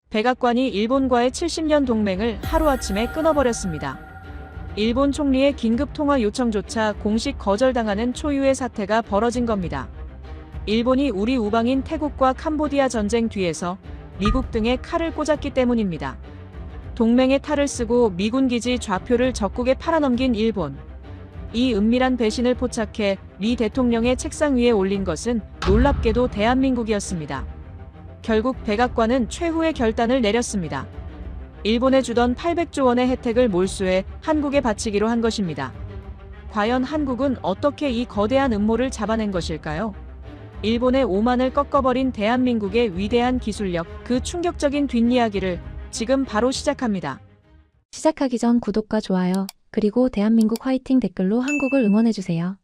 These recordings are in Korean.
백악관이 일본과의 70년 동맹을 하루아침에 끊어버렸습니다. 일본 총리의 긴급 통화 요청조차 공식 거절당하는 초유의 사태가 벌어진 겁니다. 일본이 우리 우방인 태국과 캄보디아 전쟁 뒤에서 미국 등에 칼을 꽂았기 때문입니다. 동맹의 탈을 쓰고 미군 기지 좌표를 적국에 팔아넘긴 일본. 이 은밀한 배신을 포착해 리 대통령의 책상 위에 올린 것은 놀랍게도 대한민국이었습니다. 결국 백악관은 최후의 결단을 내렸습니다. 일본에 주던 800조 원의 혜택을 몰수해 한국에 바치기로 한 것입니다. 과연 한국은 어떻게 이 거대한 음모를 잡아낸 것일까요? 일본의 오만을 꺾어버린 대한민국의 위대한 기술력, 그 충격적인 뒷이야기를 지금 바로 시작합니다. 시작하기 전 구독과 좋아요, 그리고 대한민국 화이팅 댓글로 한국을 응원해주세요.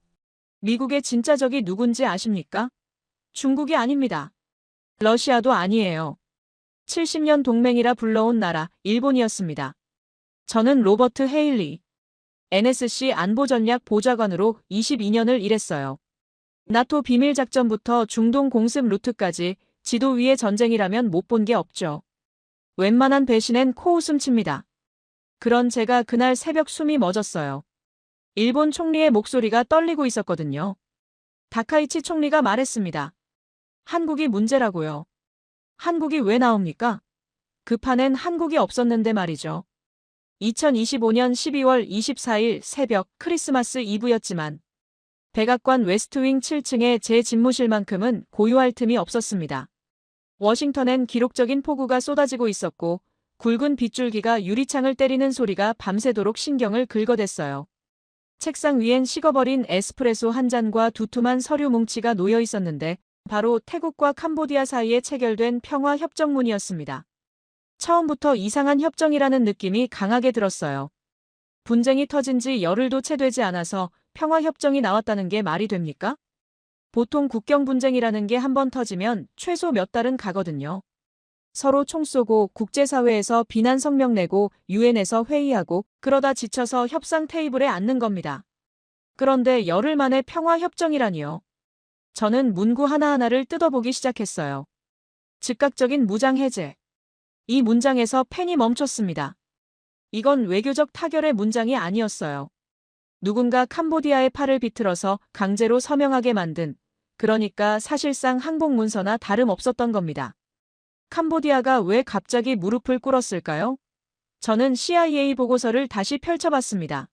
미국의 진짜 적이 누군지 아십니까? 중국이 아닙니다. 러시아도 아니에요. 70년 동맹이라 불러온 나라, 일본이었습니다. 저는 로버트 헤일리, NSC 안보전략 보좌관으로 22년을 일했어요. 나토 비밀작전부터 중동 공습 루트까지 지도 위의 전쟁이라면 못 본 게 없죠. 웬만한 배신엔 코웃음 칩니다. 그런 제가 그날 새벽 숨이 멎었어요. 일본 총리의 목소리가 떨리고 있었거든요. 다카이치 총리가 말했습니다. 한국이 문제라고요. 한국이 왜 나옵니까? 그 판엔 한국이 없었는데 말이죠. 2025년 12월 24일 새벽 크리스마스 이브였지만 백악관 웨스트윙 7층의 제 집무실만큼은 고요할 틈이 없었습니다. 워싱턴엔 기록적인 폭우가 쏟아지고 있었고 굵은 빗줄기가 유리창을 때리는 소리가 밤새도록 신경을 긁어댔어요. 책상 위엔 식어버린 에스프레소 한 잔과 두툼한 서류 뭉치가 놓여 있었는데 바로 태국과 캄보디아 사이에 체결된 평화협정문이었습니다. 처음부터 이상한 협정이라는 느낌이 강하게 들었어요. 분쟁이 터진 지 열흘도 채 되지 않아서 평화협정이 나왔다는 게 말이 됩니까? 보통 국경 분쟁이라는 게 한번 터지면 최소 몇 달은 가거든요. 서로 총 쏘고 국제사회에서 비난 성명 내고 유엔에서 회의하고 그러다 지쳐서 협상 테이블에 앉는 겁니다. 그런데 열흘 만에 평화협정이라니요. 저는 문구 하나하나를 뜯어보기 시작했어요. 즉각적인 무장 해제. 이 문장에서 펜이 멈췄습니다. 이건 외교적 타결의 문장이 아니었어요. 누군가 캄보디아의 팔을 비틀어서 강제로 서명하게 만든, 그러니까 사실상 항복 문서나 다름없었던 겁니다. 캄보디아가 왜 갑자기 무릎을 꿇었을까요? 저는 CIA 보고서를 다시 펼쳐봤습니다.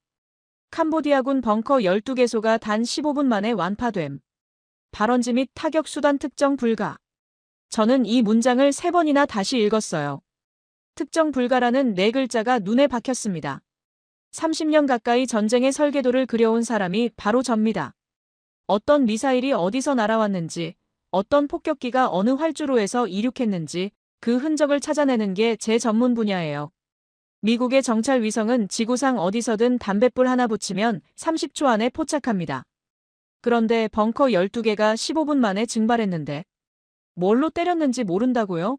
캄보디아군 벙커 12개소가 단 15분 만에 완파됨. 발원지 및 타격 수단 특정 불가. 저는 이 문장을 3번이나 다시 읽었어요. 특정 불가라는 4글자가 눈에 박혔습니다. 30년 가까이 전쟁의 설계도를 그려온 사람이 바로 접니다. 어떤 미사일이 어디서 날아왔는지, 어떤 폭격기가 어느 활주로에서 이륙했는지 그 흔적을 찾아내는 게 제 전문 분야예요. 미국의 정찰 위성은 지구상 어디서든 담뱃불 하나 붙이면 30초 안에 포착합니다. 그런데 벙커 12개가 15분 만에 증발했는데 뭘로 때렸는지 모른다고요?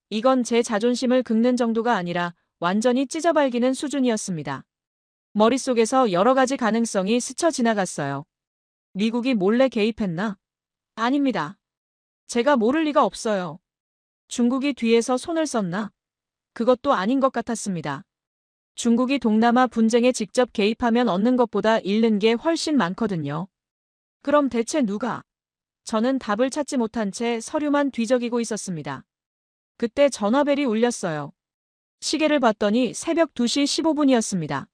이건 제 자존심을 긁는 정도가 아니라 완전히 찢어발기는 수준이었습니다. 머릿속에서 여러 가지 가능성이 스쳐 지나갔어요. 미국이 몰래 개입했나? 아닙니다. 제가 모를 리가 없어요. 중국이 뒤에서 손을 썼나? 그것도 아닌 것 같았습니다. 중국이 동남아 분쟁에 직접 개입하면 얻는 것보다 잃는 게 훨씬 많거든요. 그럼 대체 누가? 저는 답을 찾지 못한 채 서류만 뒤적이고 있었습니다. 그때 전화벨이 울렸어요. 시계를 봤더니 새벽 2시 15분이었습니다.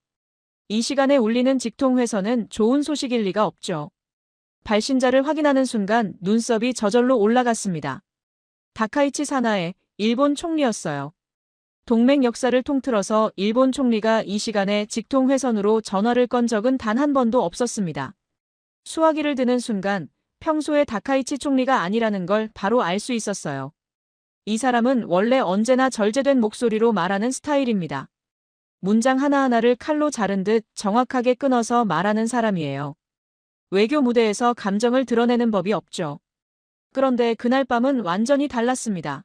이 시간에 울리는 직통회선은 좋은 소식일 리가 없죠. 발신자를 확인하는 순간 눈썹이 저절로 올라갔습니다. 다카이치 사나에 일본 총리였어요. 동맹 역사를 통틀어서 일본 총리가 이 시간에 직통회선으로 전화를 건 적은 단 한 번도 없었습니다. 수화기를 드는 순간 평소에 다카이치 총리가 아니라는 걸 바로 알 수 있었어요. 이 사람은 원래 언제나 절제된 목소리로 말하는 스타일입니다. 문장 하나하나를 칼로 자른 듯 정확하게 끊어서 말하는 사람이에요. 외교 무대에서 감정을 드러내는 법이 없죠. 그런데 그날 밤은 완전히 달랐습니다.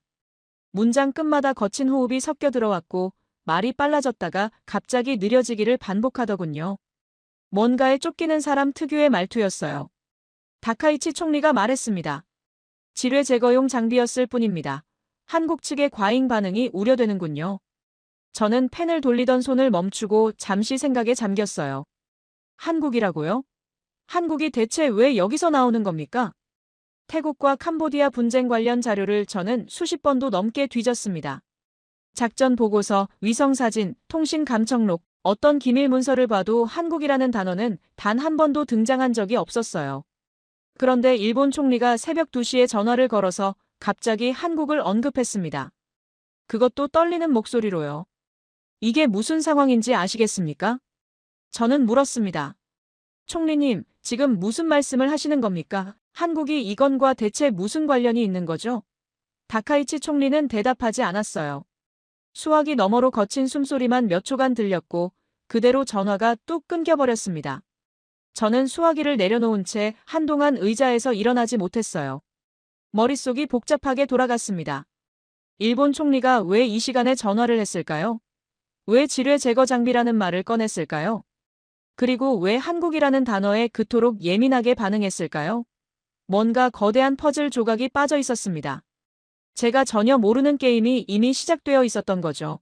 문장 끝마다 거친 호흡이 섞여 들어왔고 말이 빨라졌다가 갑자기 느려지기를 반복하더군요. 뭔가에 쫓기는 사람 특유의 말투였어요. 다카이치 총리가 말했습니다. 지뢰 제거용 장비였을 뿐입니다. 한국 측의 과잉 반응이 우려되는군요. 저는 펜을 돌리던 손을 멈추고 잠시 생각에 잠겼어요. 한국이라고요? 한국이 대체 왜 여기서 나오는 겁니까? 태국과 캄보디아 분쟁 관련 자료를 저는 수십 번도 넘게 뒤졌습니다. 작전 보고서, 위성사진, 통신 감청록, 어떤 기밀 문서를 봐도 한국이라는 단어는 단 한 번도 등장한 적이 없었어요. 그런데 일본 총리가 새벽 2시에 전화를 걸어서 갑자기 한국을 언급했습니다. 그것도 떨리는 목소리로요. 이게 무슨 상황인지 아시겠습니까? 저는 물었습니다. 총리님, 지금 무슨 말씀을 하시는 겁니까? 한국이 이건과 대체 무슨 관련이 있는 거죠? 다카이치 총리는 대답하지 않았어요. 수화기 너머로 거친 숨소리만 몇 초간 들렸고 그대로 전화가 뚝 끊겨버렸습니다. 저는 수화기를 내려놓은 채 한동안 의자에서 일어나지 못했어요. 머릿속이 복잡하게 돌아갔습니다. 일본 총리가 왜 이 시간에 전화를 했을까요? 왜 지뢰 제거 장비라는 말을 꺼냈을까요? 그리고 왜 한국이라는 단어에 그토록 예민하게 반응했을까요? 뭔가 거대한 퍼즐 조각이 빠져 있었습니다. 제가 전혀 모르는 게임이 이미 시작되어 있었던 거죠.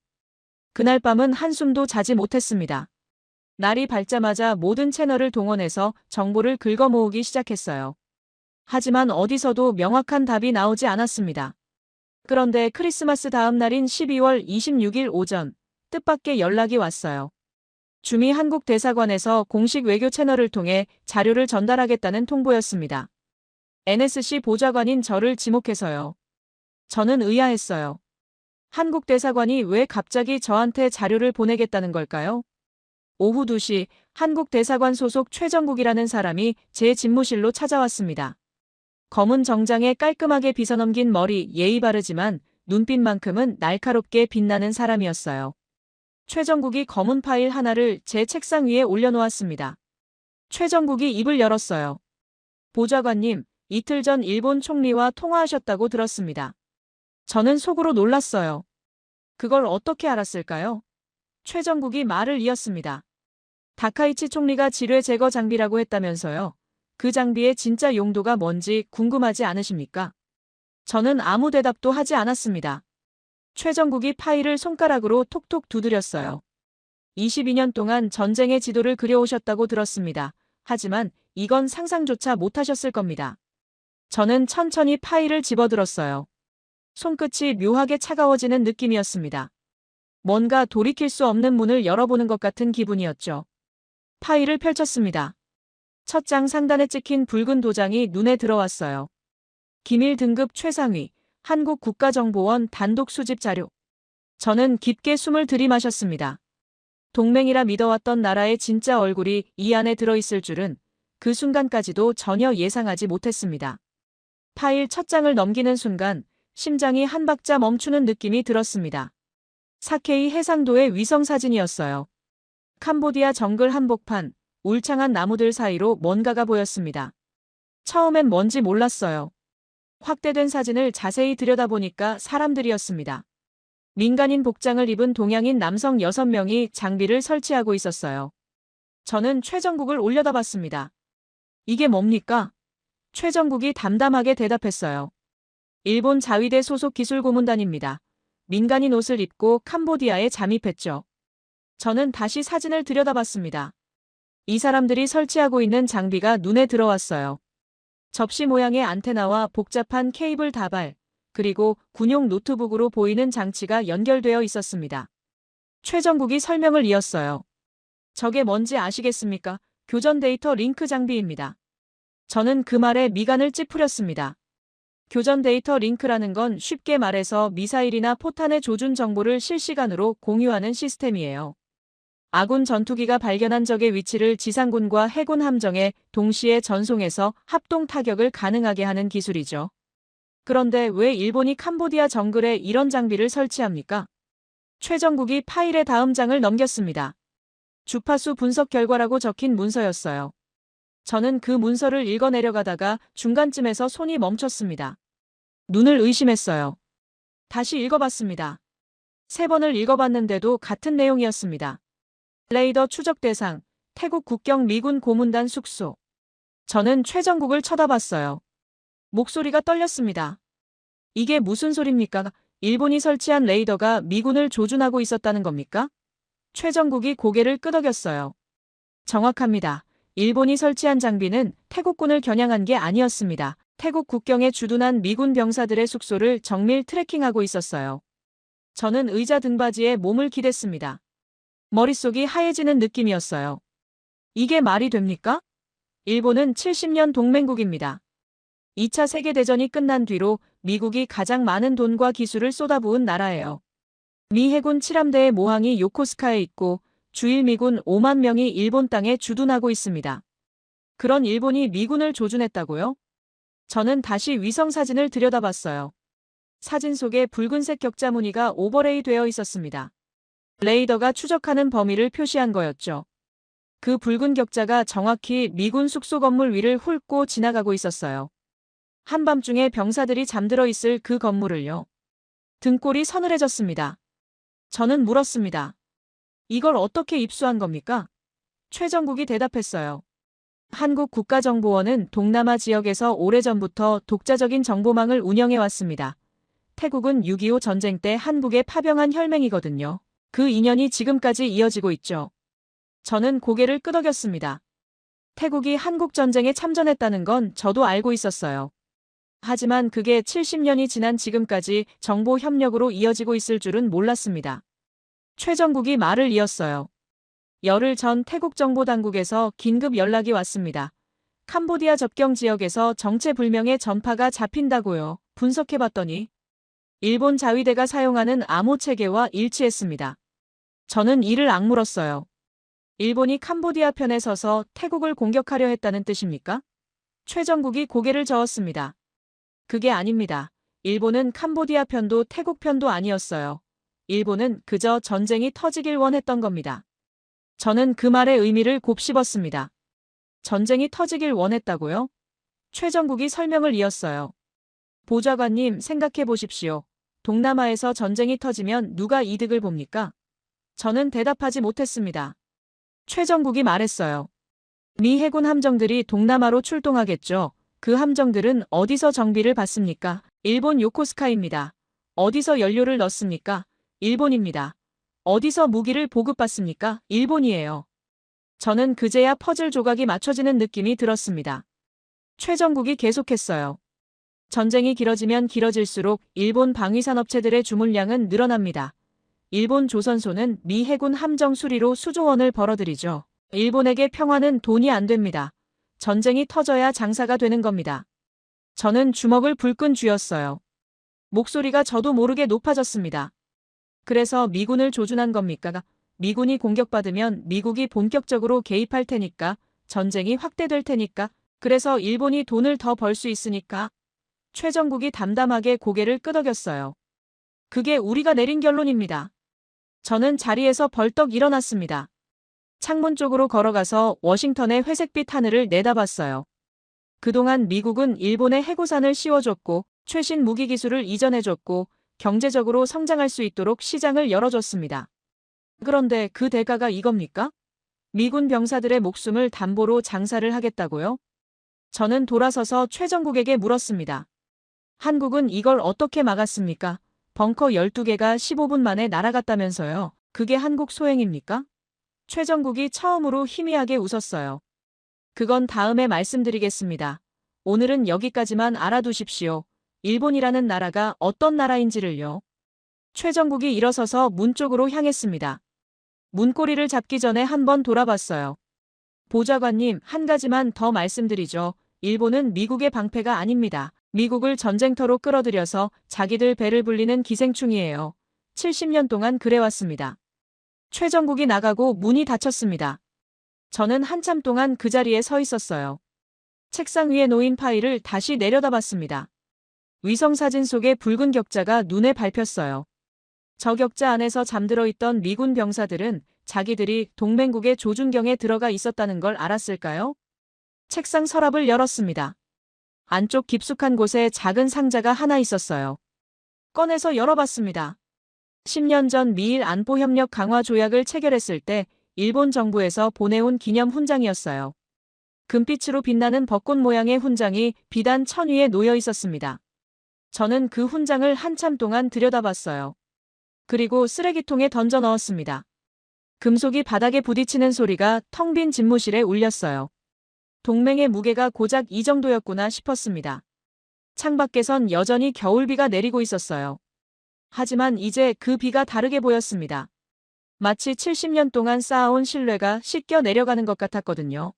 그날 밤은 한숨도 자지 못했습니다. 날이 밝자마자 모든 채널을 동원해서 정보를 긁어 모으기 시작했어요. 하지만 어디서도 명확한 답이 나오지 않았습니다. 그런데 크리스마스 다음 날인 12월 26일 오전, 뜻밖의 연락이 왔어요. 주미 한국 대사관에서 공식 외교 채널을 통해 자료를 전달하겠다는 통보였습니다. NSC 보좌관인 저를 지목해서요. 저는 의아했어요. 한국 대사관이 왜 갑자기 저한테 자료를 보내겠다는 걸까요? 오후 2시 한국 대사관 소속 최정국이라는 사람이 제 집무실로 찾아왔습니다. 검은 정장에 깔끔하게 빗어넘긴 머리, 예의 바르지만 눈빛만큼은 날카롭게 빛나는 사람이었어요. 최정국이 검은 파일 하나를 제 책상 위에 올려놓았습니다. 최정국이 입을 열었어요. 보좌관님, 이틀 전 일본 총리와 통화하셨다고 들었습니다. 저는 속으로 놀랐어요. 그걸 어떻게 알았을까요? 최정국이 말을 이었습니다. 다카이치 총리가 지뢰 제거 장비라고 했다면서요. 그 장비의 진짜 용도가 뭔지 궁금하지 않으십니까? 저는 아무 대답도 하지 않았습니다. 최정국이 파일을 손가락으로 톡톡 두드렸어요. 22년 동안 전쟁의 지도를 그려오셨다고 들었습니다. 하지만 이건 상상조차 못하셨을 겁니다. 저는 천천히 파일을 집어들었어요. 손끝이 묘하게 차가워지는 느낌이었습니다. 뭔가 돌이킬 수 없는 문을 열어보는 것 같은 기분이었죠. 파일을 펼쳤습니다. 첫 장 상단에 찍힌 붉은 도장이 눈에 들어왔어요. 기밀 등급 최상위, 한국국가정보원 단독 수집 자료. 저는 깊게 숨을 들이마셨습니다. 동맹이라 믿어왔던 나라의 진짜 얼굴이 이 안에 들어있을 줄은 그 순간까지도 전혀 예상하지 못했습니다. 파일 첫 장을 넘기는 순간 심장이 한 박자 멈추는 느낌이 들었습니다. 사케이 해상도의 위성사진이었어요. 캄보디아 정글 한복판, 울창한 나무들 사이로 뭔가가 보였습니다. 처음엔 뭔지 몰랐어요. 확대된 사진을 자세히 들여다보니까 사람들이었습니다. 민간인 복장을 입은 동양인 남성 6명이 장비를 설치하고 있었어요. 저는 최정국을 올려다봤습니다. 이게 뭡니까? 최정국이 담담하게 대답했어요. 일본 자위대 소속 기술고문단입니다. 민간인 옷을 입고 캄보디아에 잠입했죠. 저는 다시 사진을 들여다봤습니다. 이 사람들이 설치하고 있는 장비가 눈에 들어왔어요. 접시 모양의 안테나와 복잡한 케이블 다발, 그리고 군용 노트북으로 보이는 장치가 연결되어 있었습니다. 최정국이 설명을 이었어요. 저게 뭔지 아시겠습니까? 교전 데이터 링크 장비입니다. 저는 그 말에 미간을 찌푸렸습니다. 교전 데이터 링크라는 건 쉽게 말해서 미사일이나 포탄의 조준 정보를 실시간으로 공유하는 시스템이에요. 아군 전투기가 발견한 적의 위치를 지상군과 해군 함정에 동시에 전송해서 합동 타격을 가능하게 하는 기술이죠. 그런데 왜 일본이 캄보디아 정글에 이런 장비를 설치합니까? 최정국이 파일의 다음 장을 넘겼습니다. 주파수 분석 결과라고 적힌 문서였어요. 저는 그 문서를 읽어내려가다가 중간쯤에서 손이 멈췄습니다. 눈을 의심했어요. 다시 읽어봤습니다. 3번을 읽어봤는데도 같은 내용이었습니다. 레이더 추적 대상, 태국 국경 미군 고문단 숙소. 저는 최정국을 쳐다봤어요. 목소리가 떨렸습니다. 이게 무슨 소립니까? 일본이 설치한 레이더가 미군을 조준하고 있었다는 겁니까? 최정국이 고개를 끄덕였어요. 정확합니다. 일본이 설치한 장비는 태국군을 겨냥한 게 아니었습니다. 태국 국경에 주둔한 미군 병사들의 숙소를 정밀 트래킹하고 있었어요. 저는 의자 등받이에 몸을 기댔습니다. 머릿속이 하얘지는 느낌이었어요. 이게 말이 됩니까? 일본은 70년 동맹국입니다. 2차 세계대전이 끝난 뒤로 미국이 가장 많은 돈과 기술을 쏟아부은 나라예요. 미 해군 7함대의 모항이 요코스카에 있고 주일 미군 5만 명이 일본 땅에 주둔하고 있습니다. 그런 일본이 미군을 조준했다고요? 저는 다시 위성 사진을 들여다봤어요. 사진 속에 붉은색 격자 무늬가 오버레이 되어 있었습니다. 레이더가 추적하는 범위를 표시한 거였죠. 그 붉은 격자가 정확히 미군 숙소 건물 위를 훑고 지나가고 있었어요. 한밤중에 병사들이 잠들어 있을 그 건물을요. 등골이 서늘해졌습니다. 저는 물었습니다. 이걸 어떻게 입수한 겁니까? 최정국이 대답했어요. 한국 국가정보원은 동남아 지역에서 오래전부터 독자적인 정보망을 운영해왔습니다. 태국은 6.25 전쟁 때 한국에 파병한 혈맹이거든요. 그 인연이 지금까지 이어지고 있죠. 저는 고개를 끄덕였습니다. 태국이 한국 전쟁에 참전했다는 건 저도 알고 있었어요. 하지만 그게 70년이 지난 지금까지 정보 협력으로 이어지고 있을 줄은 몰랐습니다. 최정국이 말을 이었어요. 열흘 전 태국 정보당국에서 긴급 연락이 왔습니다. 캄보디아 접경 지역에서 정체불명의 전파가 잡힌다고요. 분석해봤더니 일본 자위대가 사용하는 암호 체계와 일치했습니다. 저는 이를 악물었어요. 일본이 캄보디아 편에 서서 태국을 공격하려 했다는 뜻입니까? 최정국이 고개를 저었습니다. 그게 아닙니다. 일본은 캄보디아 편도 태국 편도 아니었어요. 일본은 그저 전쟁이 터지길 원했던 겁니다. 저는 그 말의 의미를 곱씹었습니다. 전쟁이 터지길 원했다고요? 최정국이 설명을 이었어요. 보좌관님 생각해 보십시오. 동남아에서 전쟁이 터지면 누가 이득을 봅니까? 저는 대답하지 못했습니다. 최정국이 말했어요. 미 해군 함정들이 동남아로 출동하겠죠. 그 함정들은 어디서 정비를 받습니까? 일본 요코스카입니다. 어디서 연료를 넣습니까? 일본입니다. 어디서 무기를 보급받습니까? 일본이에요. 저는 그제야 퍼즐 조각이 맞춰지는 느낌이 들었습니다. 최정국이 계속했어요. 전쟁이 길어지면 길어질수록 일본 방위산업체들의 주물량은 늘어납니다. 일본 조선소는 미 해군 함정 수리로 수조 원을 벌어들이죠. 일본에게 평화는 돈이 안 됩니다. 전쟁이 터져야 장사가 되는 겁니다. 저는 주먹을 불끈 쥐었어요. 목소리가 저도 모르게 높아졌습니다. 그래서 미군을 조준한 겁니까? 미군이 공격받으면 미국이 본격적으로 개입할 테니까, 전쟁이 확대될 테니까, 그래서 일본이 돈을 더 벌 수 있으니까. 최정국이 담담하게 고개를 끄덕였어요. 그게 우리가 내린 결론입니다. 저는 자리에서 벌떡 일어났습니다. 창문 쪽으로 걸어가서 워싱턴의 회색빛 하늘을 내다봤어요. 그동안 미국은 일본에 해고산을 씌워줬고 최신 무기 기술을 이전해줬고 경제적으로 성장할 수 있도록 시장을 열어줬습니다. 그런데 그 대가가 이겁니까? 미군 병사들의 목숨을 담보로 장사를 하겠다고요? 저는 돌아서서 최정국에게 물었습니다. 한국은 이걸 어떻게 막았습니까? 벙커 12개가 15분 만에 날아갔다면서요. 그게 한국 소행입니까? 최정국이 처음으로 희미하게 웃었어요. 그건 다음에 말씀드리겠습니다. 오늘은 여기까지만 알아두십시오. 일본이라는 나라가 어떤 나라인지를요. 최정국이 일어서서 문 쪽으로 향했습니다. 문고리를 잡기 전에 한번 돌아봤어요. 보좌관님, 한 가지만 더 말씀드리죠. 일본은 미국의 방패가 아닙니다. 미국을 전쟁터로 끌어들여서 자기들 배를 불리는 기생충이에요. 70년 동안 그래왔습니다. 최정국이 나가고 문이 닫혔습니다. 저는 한참 동안 그 자리에 서 있었어요. 책상 위에 놓인 파일을 다시 내려다봤습니다. 위성사진 속의 붉은 격자가 눈에 밟혔어요. 저 격자 안에서 잠들어 있던 미군 병사들은 자기들이 동맹국의 조준경에 들어가 있었다는 걸 알았을까요? 책상 서랍을 열었습니다. 안쪽 깊숙한 곳에 작은 상자가 하나 있었어요. 꺼내서 열어봤습니다. 10년 전 미일 안보협력 강화 조약을 체결했을 때 일본 정부에서 보내온 기념 훈장이었어요. 금빛으로 빛나는 벚꽃 모양의 훈장이 비단 천 위에 놓여 있었습니다. 저는 그 훈장을 한참 동안 들여다봤어요. 그리고 쓰레기통에 던져 넣었습니다. 금속이 바닥에 부딪히는 소리가 텅 빈 집무실에 울렸어요. 동맹의 무게가 고작 이 정도였구나 싶었습니다. 창밖에선 여전히 겨울비가 내리고 있었어요. 하지만 이제 그 비가 다르게 보였습니다. 마치 70년 동안 쌓아온 신뢰가 씻겨 내려가는 것 같았거든요.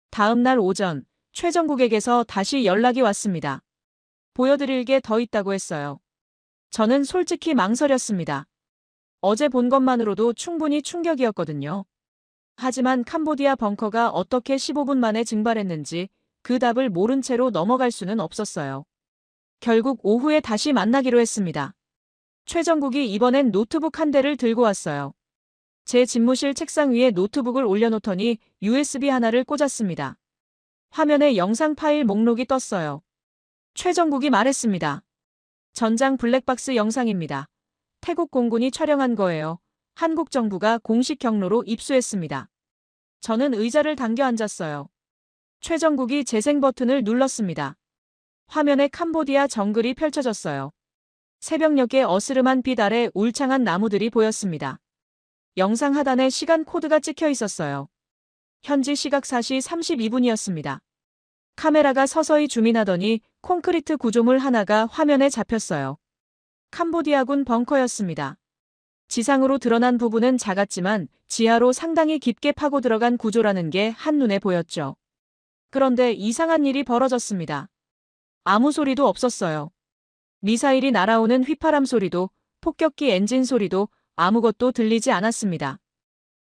다음 날 오전, 최정국에게서 다시 연락이 왔습니다. 보여드릴 게 더 있다고 했어요. 저는 솔직히 망설였습니다. 어제 본 것만으로도 충분히 충격이었거든요. 하지만 캄보디아 벙커가 어떻게 15분 만에 증발했는지 그 답을 모른 채로 넘어갈 수는 없었어요. 결국 오후에 다시 만나기로 했습니다. 최정국이 이번엔 노트북 한 대를 들고 왔어요. 제 집무실 책상 위에 노트북을 올려놓더니 USB 하나를 꽂았습니다. 화면에 영상 파일 목록이 떴어요. 최정국이 말했습니다. 전장 블랙박스 영상입니다. 태국 공군이 촬영한 거예요. 한국 정부가 공식 경로로 입수했습니다. 저는 의자를 당겨 앉았어요. 최정국이 재생 버튼을 눌렀습니다. 화면에 캄보디아 정글이 펼쳐졌어요. 새벽녘의 어스름한 빛 아래 울창한 나무들이 보였습니다. 영상 하단에 시간 코드가 찍혀 있었어요. 현지 시각 4시 32분이었습니다. 카메라가 서서히 줌인하더니 콘크리트 구조물 하나가 화면에 잡혔어요. 캄보디아군 벙커였습니다. 지상으로 드러난 부분은 작았지만 지하로 상당히 깊게 파고 들어간 구조라는 게 한눈에 보였죠. 그런데 이상한 일이 벌어졌습니다. 아무 소리도 없었어요. 미사일이 날아오는 휘파람 소리도, 폭격기 엔진 소리도 아무것도 들리지 않았습니다.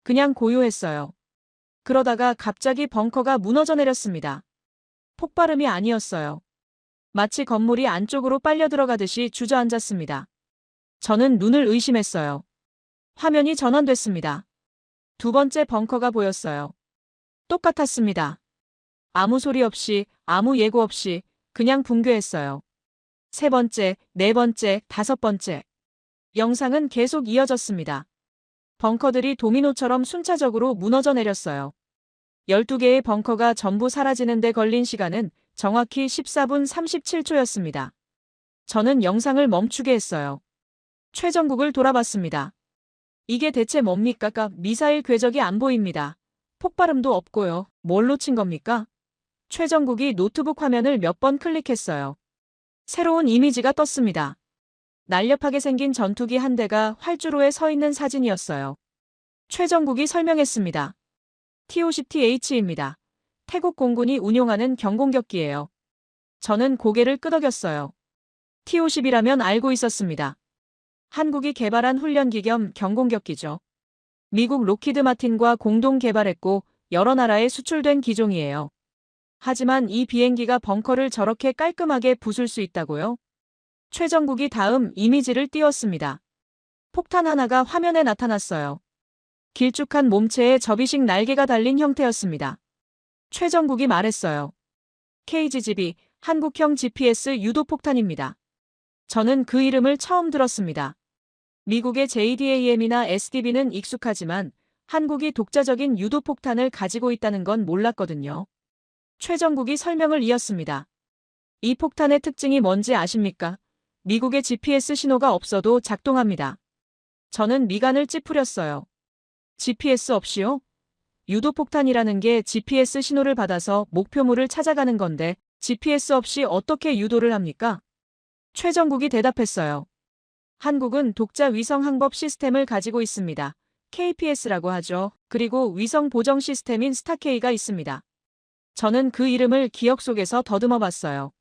그냥 고요했어요. 그러다가 갑자기 벙커가 무너져 내렸습니다. 폭발음이 아니었어요. 마치 건물이 안쪽으로 빨려 들어가듯이 주저앉았습니다. 저는 눈을 의심했어요. 화면이 전환됐습니다. 두 번째 벙커가 보였어요. 똑같았습니다. 아무 소리 없이, 아무 예고 없이 그냥 붕괴했어요. 세 번째, 네 번째, 다섯 번째. 영상은 계속 이어졌습니다. 벙커들이 도미노처럼 순차적으로 무너져 내렸어요. 12개의 벙커가 전부 사라지는 데 걸린 시간은 정확히 14분 37초였습니다. 저는 영상을 멈추게 했어요. 최정국을 돌아봤습니다. 이게 대체 뭡니까? 미사일 궤적이 안 보입니다. 폭발음도 없고요. 뭘 놓친 겁니까? 최정국이 노트북 화면을 몇 번 클릭했어요. 새로운 이미지가 떴습니다. 날렵하게 생긴 전투기 한 대가 활주로에 서 있는 사진이었어요. 최정국이 설명했습니다. T-50TH입니다. 태국 공군이 운용하는 경공격기예요. 저는 고개를 끄덕였어요. T-50이라면 알고 있었습니다. 한국이 개발한 훈련기 겸 경공격기죠. 미국 로키드 마틴과 공동 개발했고 여러 나라에 수출된 기종이에요. 하지만 이 비행기가 벙커를 저렇게 깔끔하게 부술 수 있다고요? 최정국이 다음 이미지를 띄웠습니다. 폭탄 하나가 화면에 나타났어요. 길쭉한 몸체에 접이식 날개가 달린 형태였습니다. 최정국이 말했어요. KGB, 한국형 GPS 유도폭탄입니다. 저는 그 이름을 처음 들었습니다. 미국의 JDAM이나 SDB는 익숙하지만 한국이 독자적인 유도폭탄을 가지고 있다는 건 몰랐거든요. 최정국이 설명을 이었습니다. 이 폭탄의 특징이 뭔지 아십니까? 미국의 GPS 신호가 없어도 작동합니다. 저는 미간을 찌푸렸어요. GPS 없이요? 유도폭탄이라는 게 GPS 신호를 받아서 목표물을 찾아가는 건데 GPS 없이 어떻게 유도를 합니까? 최정국이 대답했어요. 한국은 독자 위성 항법 시스템을 가지고 있습니다. KPS라고 하죠. 그리고 위성 보정 시스템인 스타K가 있습니다. 저는 그 이름을 기억 속에서 더듬어 봤어요.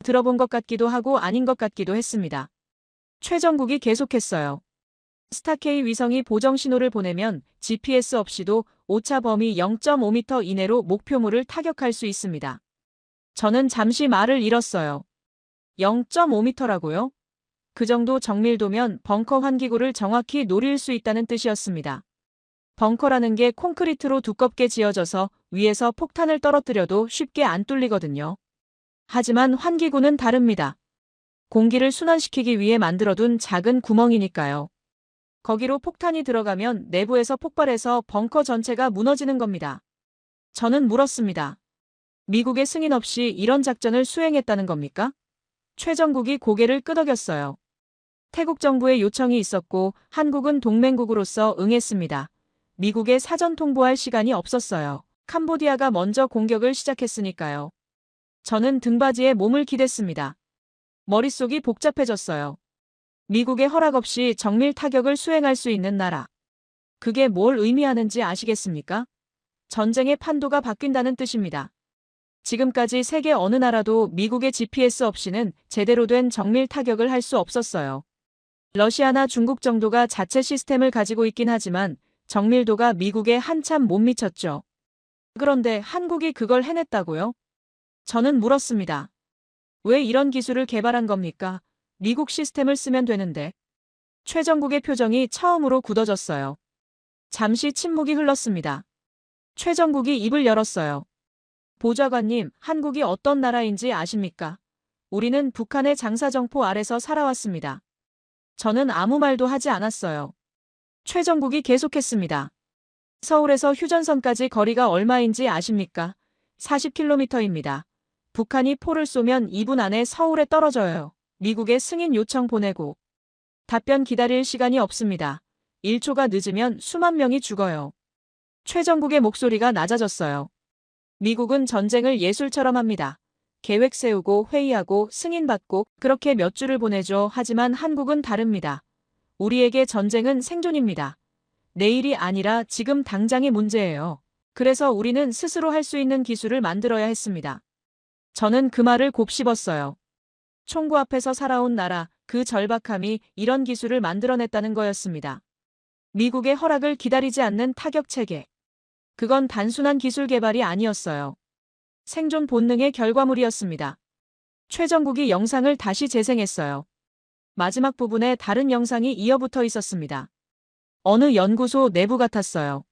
들어본 것 같기도 하고 아닌 것 같기도 했습니다. 최정국이 계속했어요. 스타K 위성이 보정 신호를 보내면 GPS 없이도 오차 범위 0.5m 이내로 목표물을 타격할 수 있습니다. 저는 잠시 말을 잃었어요. 0.5m라고요? 그 정도 정밀도면 벙커 환기구를 정확히 노릴 수 있다는 뜻이었습니다. 벙커라는 게 콘크리트로 두껍게 지어져서 위에서 폭탄을 떨어뜨려도 쉽게 안 뚫리거든요. 하지만 환기구는 다릅니다. 공기를 순환시키기 위해 만들어둔 작은 구멍이니까요. 거기로 폭탄이 들어가면 내부에서 폭발해서 벙커 전체가 무너지는 겁니다. 저는 물었습니다. 미국의 승인 없이 이런 작전을 수행했다는 겁니까? 최정국이 고개를 끄덕였어요. 태국 정부의 요청이 있었고 한국은 동맹국으로서 응했습니다. 미국에 사전 통보할 시간이 없었어요. 캄보디아가 먼저 공격을 시작했으니까요. 저는 등받이에 몸을 기댔습니다. 머릿속이 복잡해졌어요. 미국의 허락 없이 정밀 타격을 수행할 수 있는 나라. 그게 뭘 의미하는지 아시겠습니까? 전쟁의 판도가 바뀐다는 뜻입니다. 지금까지 세계 어느 나라도 미국의 GPS 없이는 제대로 된 정밀 타격을 할 수 없었어요. 러시아나 중국 정도가 자체 시스템을 가지고 있긴 하지만 정밀도가 미국에 한참 못 미쳤죠. 그런데 한국이 그걸 해냈다고요? 저는 물었습니다. 왜 이런 기술을 개발한 겁니까? 미국 시스템을 쓰면 되는데. 최정국의 표정이 처음으로 굳어졌어요. 잠시 침묵이 흘렀습니다. 최정국이 입을 열었어요. 보좌관님, 한국이 어떤 나라인지 아십니까? 우리는 북한의 장사정포 아래서 살아왔습니다. 저는 아무 말도 하지 않았어요. 최정국이 계속했습니다. 서울에서 휴전선까지 거리가 얼마인지 아십니까? 40km입니다. 북한이 포를 쏘면 2분 안에 서울에 떨어져요. 미국에 승인 요청 보내고. 답변 기다릴 시간이 없습니다. 1초가 늦으면 수만 명이 죽어요. 최정국의 목소리가 낮아졌어요. 미국은 전쟁을 예술처럼 합니다. 계획 세우고 회의하고 승인받고 그렇게 몇 주를 보내죠. 하지만 한국은 다릅니다. 우리에게 전쟁은 생존입니다. 내일이 아니라 지금 당장의 문제예요. 그래서 우리는 스스로 할 수 있는 기술을 만들어야 했습니다. 저는 그 말을 곱씹었어요. 총구 앞에서 살아온 나라, 그 절박함이 이런 기술을 만들어냈다는 거였습니다. 미국의 허락을 기다리지 않는 타격 체계. 그건 단순한 기술 개발이 아니었어요. 생존 본능의 결과물이었습니다. 최정국이 영상을 다시 재생했어요. 마지막 부분에 다른 영상이 이어붙어 있었습니다. 어느 연구소 내부 같았어요.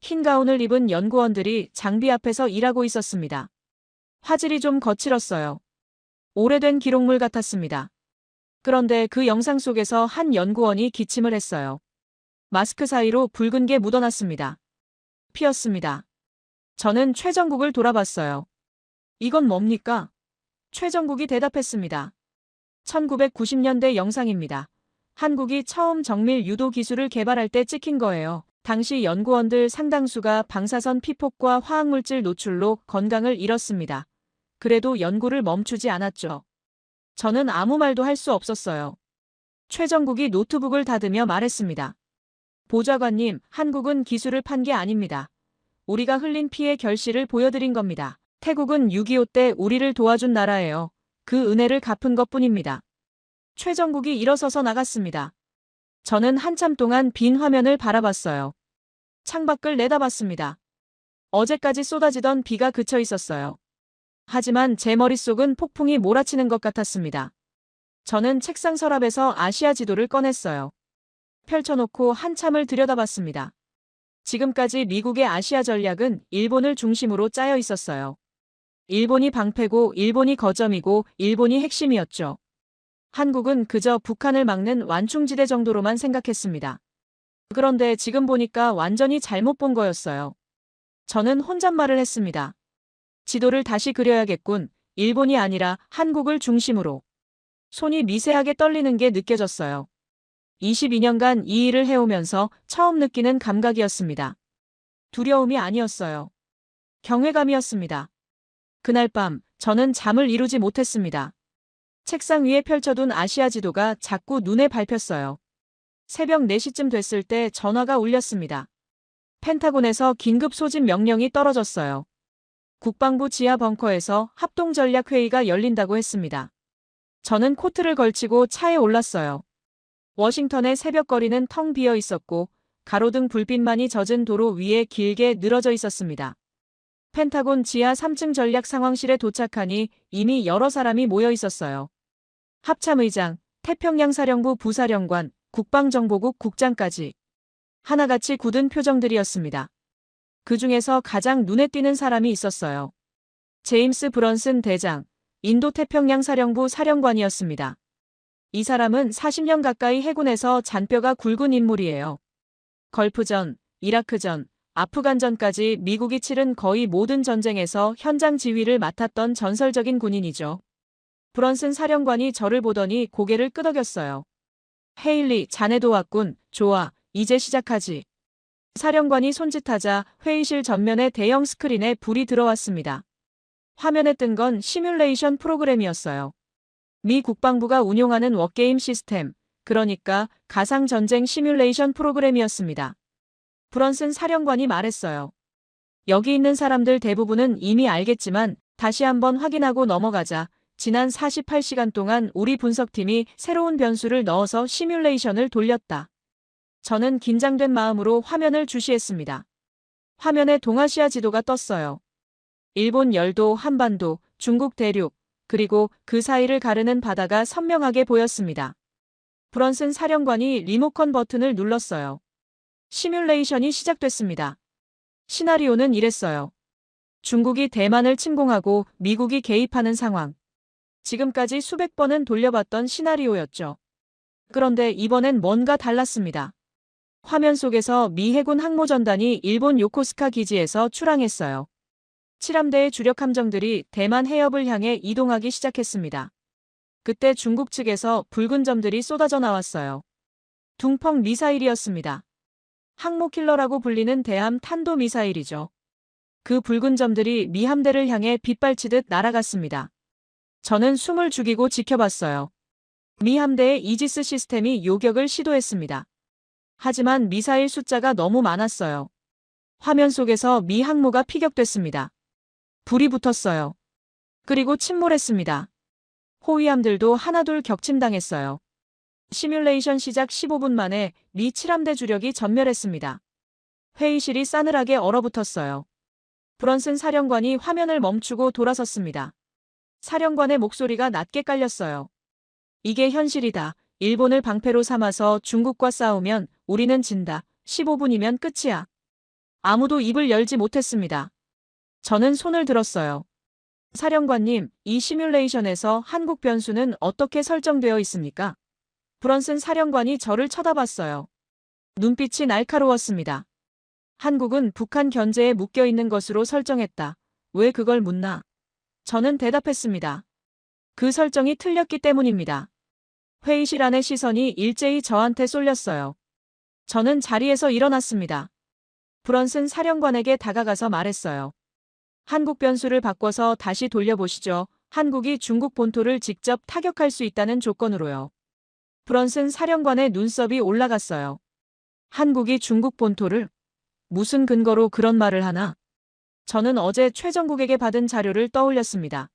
흰 가운을 입은 연구원들이 장비 앞에서 일하고 있었습니다. 화질이 좀 거칠었어요. 오래된 기록물 같았습니다. 그런데 그 영상 속에서 한 연구원이 기침을 했어요. 마스크 사이로 붉은 게 묻어났습니다. 피었습니다. 저는 최정국을 돌아봤어요. 이건 뭡니까? 최정국이 대답했습니다. 1990년대 영상입니다. 한국이 처음 정밀 유도 기술을 개발할 때 찍힌 거예요. 당시 연구원들 상당수가 방사선 피폭과 화학물질 노출로 건강을 잃었습니다. 그래도 연구를 멈추지 않았죠. 저는 아무 말도 할 수 없었어요. 최정국이 노트북을 닫으며 말했습니다. 보좌관님, 한국은 기술을 판 게 아닙니다. 우리가 흘린 피의 결실을 보여드린 겁니다. 태국은 6.25 때 우리를 도와준 나라예요. 그 은혜를 갚은 것뿐입니다. 최정국이 일어서서 나갔습니다. 저는 한참 동안 빈 화면을 바라봤어요. 창밖을 내다봤습니다. 어제까지 쏟아지던 비가 그쳐 있었어요. 하지만 제 머릿속은 폭풍이 몰아치는 것 같았습니다. 저는 책상 서랍에서 아시아 지도를 꺼냈어요. 펼쳐놓고 한참을 들여다봤습니다. 지금까지 미국의 아시아 전략은 일본을 중심으로 짜여 있었어요. 일본이 방패고 일본이 거점이고 일본이 핵심이었죠. 한국은 그저 북한을 막는 완충지대 정도로만 생각했습니다. 그런데 지금 보니까 완전히 잘못 본 거였어요. 저는 혼잣말을 했습니다. 지도를 다시 그려야겠군. 일본이 아니라 한국을 중심으로. 손이 미세하게 떨리는 게 느껴졌어요. 22년간 이 일을 해오면서 처음 느끼는 감각이었습니다. 두려움이 아니었어요. 경외감이었습니다. 그날 밤 저는 잠을 이루지 못했습니다. 책상 위에 펼쳐둔 아시아 지도가 자꾸 눈에 밟혔어요. 새벽 4시쯤 됐을 때 전화가 울렸습니다. 펜타곤에서 긴급 소집 명령이 떨어졌어요. 국방부 지하 벙커에서 합동전략회의가 열린다고 했습니다. 저는 코트를 걸치고 차에 올랐어요. 워싱턴의 새벽거리는 텅 비어 있었고 가로등 불빛만이 젖은 도로 위에 길게 늘어져 있었습니다. 펜타곤 지하 3층 전략 상황실에 도착하니 이미 여러 사람이 모여 있었어요. 합참의장, 태평양 사령부 부사령관, 국방정보국 국장까지. 하나같이 굳은 표정들이었습니다. 그 중에서 가장 눈에 띄는 사람이 있었어요. 제임스 브런슨 대장, 인도태평양 사령부 사령관이었습니다. 이 사람은 40년 가까이 해군에서 잔뼈가 굵은 인물이에요. 걸프전, 이라크전, 아프간전까지 미국이 치른 거의 모든 전쟁에서 현장 지휘를 맡았던 전설적인 군인이죠. 브런슨 사령관이 저를 보더니 고개를 끄덕였어요. 헤일리, 자네도 왔군. 좋아, 이제 시작하지. 사령관이 손짓하자 회의실 전면의 대형 스크린에 불이 들어왔습니다. 화면에 뜬 건 시뮬레이션 프로그램이었어요. 미 국방부가 운용하는 워게임 시스템, 그러니까 가상전쟁 시뮬레이션 프로그램이었습니다. 브런슨 사령관이 말했어요. 여기 있는 사람들 대부분은 이미 알겠지만 다시 한번 확인하고 넘어가자. 지난 48시간 동안 우리 분석팀이 새로운 변수를 넣어서 시뮬레이션을 돌렸다. 저는 긴장된 마음으로 화면을 주시했습니다. 화면에 동아시아 지도가 떴어요. 일본 열도, 한반도, 중국 대륙, 그리고 그 사이를 가르는 바다가 선명하게 보였습니다. 브런슨 사령관이 리모컨 버튼을 눌렀어요. 시뮬레이션이 시작됐습니다. 시나리오는 이랬어요. 중국이 대만을 침공하고 미국이 개입하는 상황. 지금까지 수백 번은 돌려봤던 시나리오였죠. 그런데 이번엔 뭔가 달랐습니다. 화면 속에서 미 해군 항모전단이 일본 요코스카 기지에서 출항했어요. 7함대의 주력 함정들이 대만 해협을 향해 이동하기 시작했습니다. 그때 중국 측에서 붉은 점들이 쏟아져 나왔어요. 둥펑 미사일이었습니다. 항모킬러라고 불리는 대함 탄도미사일이죠. 그 붉은 점들이 미 함대를 향해 빗발치듯 날아갔습니다. 저는 숨을 죽이고 지켜봤어요. 미 함대의 이지스 시스템이 요격을 시도했습니다. 하지만 미사일 숫자가 너무 많았어요. 화면 속에서 미 항모가 피격됐습니다. 불이 붙었어요. 그리고 침몰했습니다. 호위함들도 하나둘 격침당했어요. 시뮬레이션 시작 15분 만에 미 7함대 주력이 전멸했습니다. 회의실이 싸늘하게 얼어붙었어요. 브런슨 사령관이 화면을 멈추고 돌아섰습니다. 사령관의 목소리가 낮게 깔렸어요. 이게 현실이다. 일본을 방패로 삼아서 중국과 싸우면 우리는 진다. 15분이면 끝이야. 아무도 입을 열지 못했습니다. 저는 손을 들었어요. 사령관님, 이 시뮬레이션에서 한국 변수는 어떻게 설정되어 있습니까? 브런슨 사령관이 저를 쳐다봤어요. 눈빛이 날카로웠습니다. 한국은 북한 견제에 묶여 있는 것으로 설정했다. 왜 그걸 묻나? 저는 대답했습니다. 그 설정이 틀렸기 때문입니다. 회의실 안의 시선이 일제히 저한테 쏠렸어요. 저는 자리에서 일어났습니다. 브런슨 사령관에게 다가가서 말했어요. 한국 변수를 바꿔서 다시 돌려보시죠. 한국이 중국 본토를 직접 타격할 수 있다는 조건으로요. 브런슨 사령관의 눈썹이 올라갔어요. 한국이 중국 본토를? 무슨 근거로 그런 말을 하나? 저는 어제 최정국에게 받은 자료를 떠올렸습니다.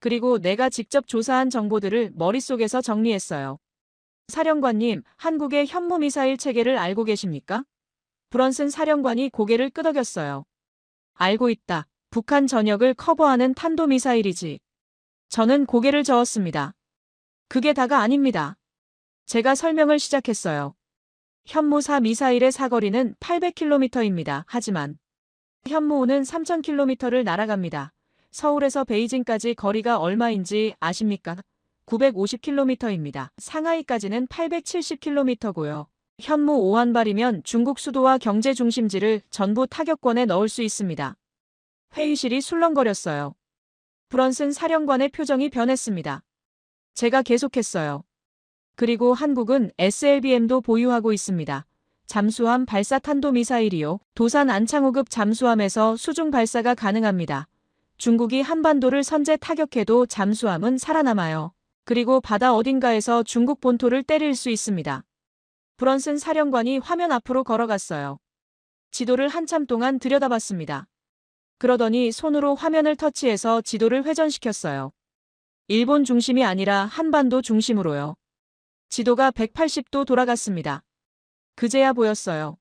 그리고 내가 직접 조사한 정보들을 머릿속에서 정리했어요. 사령관님, 한국의 현무미사일 체계를 알고 계십니까? 브런슨 사령관이 고개를 끄덕였어요. 알고 있다. 북한 전역을 커버하는 탄도미사일이지. 저는 고개를 저었습니다. 그게 다가 아닙니다. 제가 설명을 시작했어요. 현무4 미사일의 사거리는 800km입니다. 하지만 현무5는 3000km를 날아갑니다. 서울에서 베이징까지 거리가 얼마인지 아십니까? 950km입니다. 상하이까지는 870km고요. 현무5 한 발이면 중국 수도와 경제 중심지를 전부 타격권에 넣을 수 있습니다. 회의실이 술렁거렸어요. 브런슨 사령관의 표정이 변했습니다. 제가 계속했어요. 그리고 한국은 SLBM도 보유하고 있습니다. 잠수함 발사 탄도미사일이요. 도산 안창호급 잠수함에서 수중 발사가 가능합니다. 중국이 한반도를 선제 타격해도 잠수함은 살아남아요. 그리고 바다 어딘가에서 중국 본토를 때릴 수 있습니다. 브런슨 사령관이 화면 앞으로 걸어갔어요. 지도를 한참 동안 들여다봤습니다. 그러더니 손으로 화면을 터치해서 지도를 회전시켰어요. 일본 중심이 아니라 한반도 중심으로요. 지도가 180도 돌아갔습니다. 그제야 보였어요.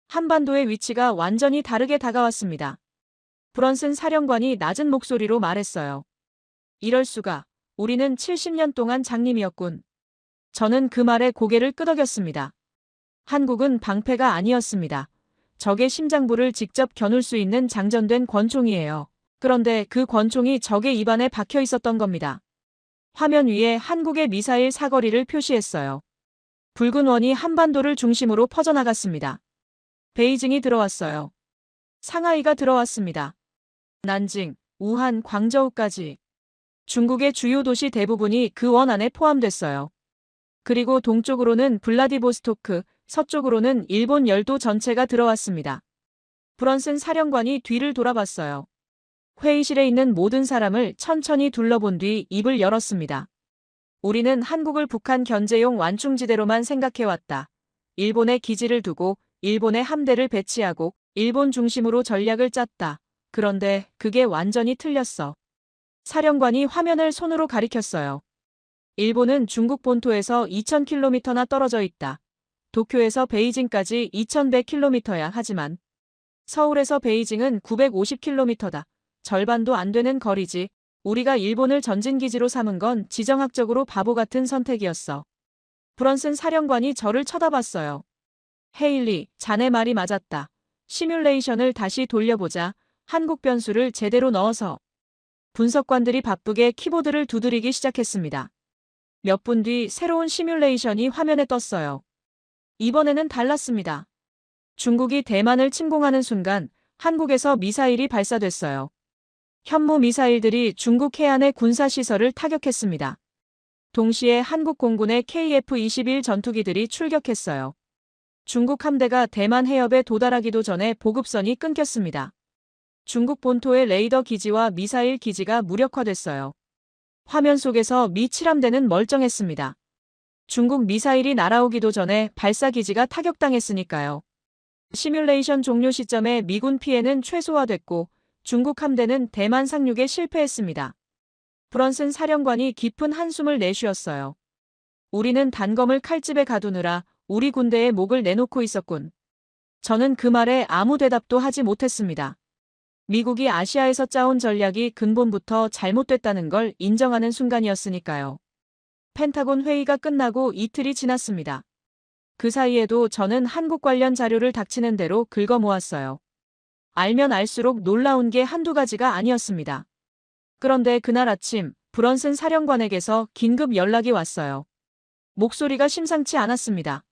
한반도의 위치가 완전히 다르게 다가왔습니다. 브런슨 사령관이 낮은 목소리로 말했어요. 이럴 수가. 우리는 70년 동안 장님이었군. 저는 그 말에 고개를 끄덕였습니다. 한국은 방패가 아니었습니다. 적의 심장부를 직접 겨눌 수 있는 장전된 권총이에요. 그런데 그 권총이 적의 입안에 박혀 있었던 겁니다. 화면 위에 한국의 미사일 사거리를 표시했어요. 붉은 원이 한반도를 중심으로 퍼져나갔습니다. 베이징이 들어왔어요. 상하이가 들어왔습니다. 난징, 우한, 광저우까지. 중국의 주요 도시 대부분이 그 원 안에 포함됐어요. 그리고 동쪽으로는 블라디보스토크, 서쪽으로는 일본 열도 전체가 들어왔습니다. 브런슨 사령관이 뒤를 돌아봤어요. 회의실에 있는 모든 사람을 천천히 둘러본 뒤 입을 열었습니다. 우리는 한국을 북한 견제용 완충지대로만 생각해왔다. 일본에 기지를 두고 일본의 함대를 배치하고 일본 중심으로 전략을 짰다. 그런데 그게 완전히 틀렸어. 사령관이 화면을 손으로 가리켰어요. 일본은 중국 본토에서 2000km나 떨어져 있다. 도쿄에서 베이징까지 2100km야 하지만 서울에서 베이징은 950km다. 절반도 안 되는 거리지. 우리가 일본을 전진기지로 삼은 건 지정학적으로 바보 같은 선택이었어. 브런슨 사령관이 저를 쳐다봤어요. 헤일리, 자네 말이 맞았다. 시뮬레이션을 다시 돌려보자. 한국 변수를 제대로 넣어서. 분석관들이 바쁘게 키보드를 두드리기 시작했습니다. 몇 분 뒤 새로운 시뮬레이션이 화면에 떴어요. 이번에는 달랐습니다. 중국이 대만을 침공하는 순간 한국에서 미사일이 발사됐어요. 현무 미사일들이 중국 해안의 군사시설을 타격했습니다. 동시에 한국 공군의 KF-21 전투기들이 출격했어요. 중국 함대가 대만 해협에 도달하기도 전에 보급선이 끊겼습니다. 중국 본토의 레이더 기지와 미사일 기지가 무력화됐어요. 화면 속에서 미 7함대는 멀쩡했습니다. 중국 미사일이 날아오기도 전에 발사 기지가 타격당했으니까요. 시뮬레이션 종료 시점에 미군 피해는 최소화됐고 중국 함대는 대만 상륙에 실패했습니다. 브런슨 사령관이 깊은 한숨을 내쉬었어요. 우리는 단검을 칼집에 가두느라 우리 군대의 목을 내놓고 있었군. 저는 그 말에 아무 대답도 하지 못했습니다. 미국이 아시아에서 짜온 전략이 근본부터 잘못됐다는 걸 인정하는 순간이었으니까요. 펜타곤 회의가 끝나고 이틀이 지났습니다. 그 사이에도 저는 한국 관련 자료를 닥치는 대로 긁어 모았어요. 알면 알수록 놀라운 게 한두 가지가 아니었습니다. 그런데 그날 아침 브런슨 사령관에게서 긴급 연락이 왔어요. 목소리가 심상치 않았습니다.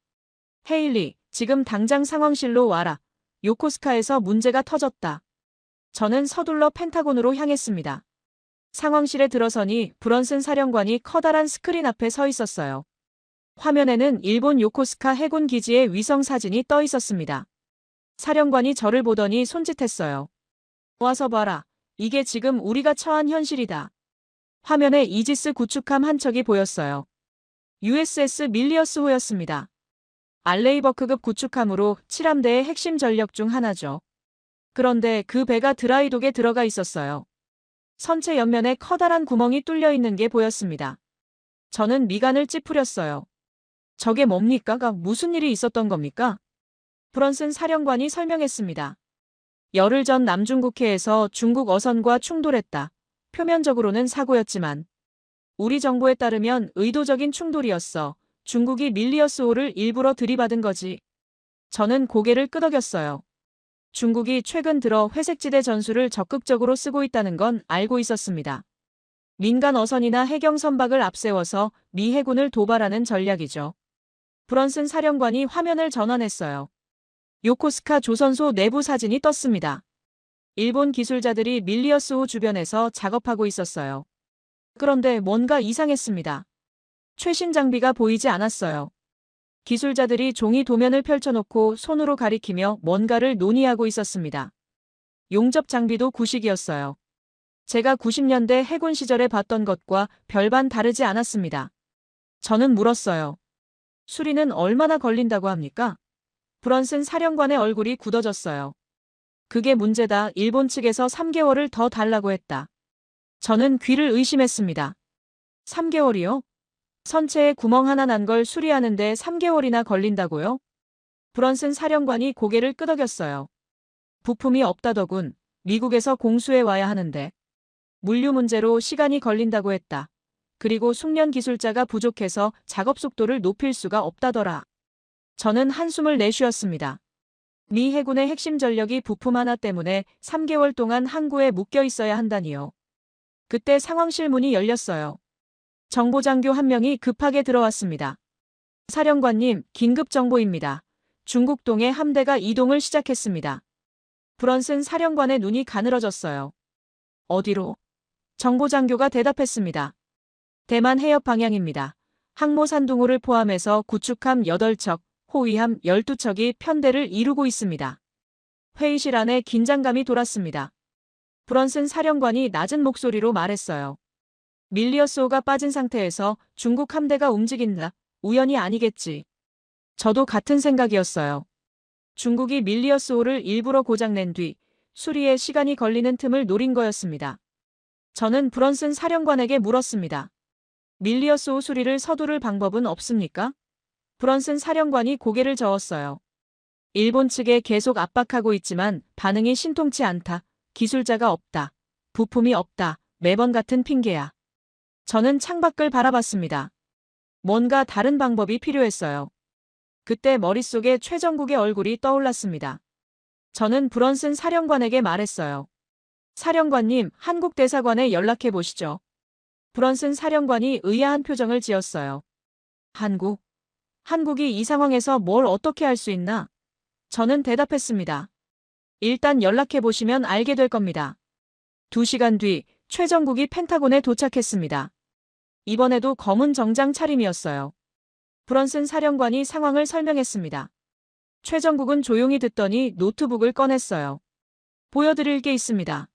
헤일리, 지금 당장 상황실로 와라. 요코스카에서 문제가 터졌다. 저는 서둘러 펜타곤으로 향했습니다. 상황실에 들어서니 브런슨 사령관이 커다란 스크린 앞에 서 있었어요. 화면에는 일본 요코스카 해군 기지의 위성 사진이 떠 있었습니다. 사령관이 저를 보더니 손짓했어요. 와서 봐라. 이게 지금 우리가 처한 현실이다. 화면에 이지스 구축함 한 척이 보였어요. USS 밀리어스호였습니다. 알레이버크급 구축함으로 7함대의 핵심 전력 중 하나죠. 그런데 그 배가 드라이독에 들어가 있었어요. 선체 옆면에 커다란 구멍이 뚫려 있는 게 보였습니다. 저는 미간을 찌푸렸어요. 저게 뭡니까? 무슨 일이 있었던 겁니까? 브런슨 사령관이 설명했습니다. 열흘 전 남중국해에서 중국 어선과 충돌했다. 표면적으로는 사고였지만 우리 정보에 따르면 의도적인 충돌이었어. 중국이 밀리어스호를 일부러 들이받은 거지. 저는 고개를 끄덕였어요. 중국이 최근 들어 회색지대 전술을 적극적으로 쓰고 있다는 건 알고 있었습니다. 민간 어선이나 해경 선박을 앞세워서 미 해군을 도발하는 전략이죠. 브런슨 사령관이 화면을 전환했어요. 요코스카 조선소 내부 사진이 떴습니다. 일본 기술자들이 밀리어스호 주변에서 작업하고 있었어요. 그런데 뭔가 이상했습니다. 최신 장비가 보이지 않았어요. 기술자들이 종이 도면을 펼쳐놓고 손으로 가리키며 뭔가를 논의하고 있었습니다. 용접 장비도 구식이었어요. 제가 90년대 해군 시절에 봤던 것과 별반 다르지 않았습니다. 저는 물었어요. 수리는 얼마나 걸린다고 합니까? 브런슨 사령관의 얼굴이 굳어졌어요. 그게 문제다. 일본 측에서 3개월을 더 달라고 했다. 저는 귀를 의심했습니다. 3개월이요? 선체에 구멍 하나 난 걸 수리하는데 3개월이나 걸린다고요? 브런슨 사령관이 고개를 끄덕였어요. 부품이 없다더군. 미국에서 공수해 와야 하는데. 물류 문제로 시간이 걸린다고 했다. 그리고 숙련 기술자가 부족해서 작업 속도를 높일 수가 없다더라. 저는 한숨을 내쉬었습니다. 미 해군의 핵심 전력이 부품 하나 때문에 3개월 동안 항구에 묶여 있어야 한다니요. 그때 상황실 문이 열렸어요. 정보장교 한 명이 급하게 들어왔습니다. 사령관님, 긴급 정보입니다. 중국동에 함대가 이동을 시작했습니다. 브런슨 사령관의 눈이 가늘어졌어요. 어디로? 정보장교가 대답했습니다. 대만 해협 방향입니다. 항모 산둥호를 포함해서 구축함 8척, 호위함 12척이 편대를 이루고 있습니다. 회의실 안에 긴장감이 돌았습니다. 브런슨 사령관이 낮은 목소리로 말했어요. 밀리어스호가 빠진 상태에서 중국 함대가 움직인다. 우연이 아니겠지. 저도 같은 생각이었어요. 중국이 밀리어스호를 일부러 고장낸 뒤 수리에 시간이 걸리는 틈을 노린 거였습니다. 저는 브런슨 사령관에게 물었습니다. 밀리어스호 수리를 서두를 방법은 없습니까? 브런슨 사령관이 고개를 저었어요. 일본 측에 계속 압박하고 있지만 반응이 신통치 않다. 기술자가 없다. 부품이 없다. 매번 같은 핑계야. 저는 창밖을 바라봤습니다. 뭔가 다른 방법이 필요했어요. 그때 머릿속에 최정국의 얼굴이 떠올랐습니다. 저는 브런슨 사령관에게 말했어요. 사령관님, 한국 대사관에 연락해 보시죠. 브런슨 사령관이 의아한 표정을 지었어요. 한국이 이 상황에서 뭘 어떻게 할 수 있나? 저는 대답했습니다. 일단 연락해 보시면 알게 될 겁니다. 2시간 뒤 최정국이 펜타곤에 도착했습니다. 이번에도 검은 정장 차림이었어요. 브런슨 사령관이 상황을 설명했습니다. 최정국은 조용히 듣더니 노트북을 꺼냈어요. 보여드릴 게 있습니다.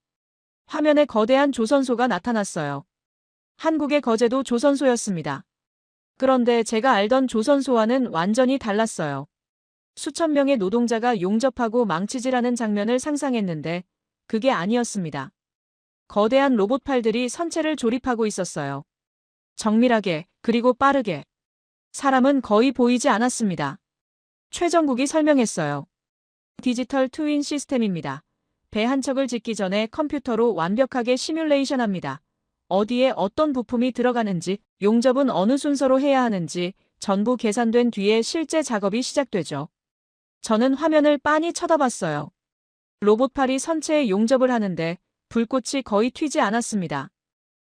화면에 거대한 조선소가 나타났어요. 한국의 거제도 조선소였습니다. 그런데 제가 알던 조선소와는 완전히 달랐어요. 수천 명의 노동자가 용접하고 망치질하는 장면을 상상했는데 그게 아니었습니다. 거대한 로봇팔들이 선체를 조립하고 있었어요. 정밀하게, 그리고 빠르게. 사람은 거의 보이지 않았습니다. 최정국이 설명했어요. 디지털 트윈 시스템입니다. 배 한 척을 짓기 전에 컴퓨터로 완벽하게 시뮬레이션합니다. 어디에 어떤 부품이 들어가는지, 용접은 어느 순서로 해야 하는지 전부 계산된 뒤에 실제 작업이 시작되죠. 저는 화면을 빤히 쳐다봤어요. 로봇팔이 선체에 용접을 하는데 불꽃이 거의 튀지 않았습니다.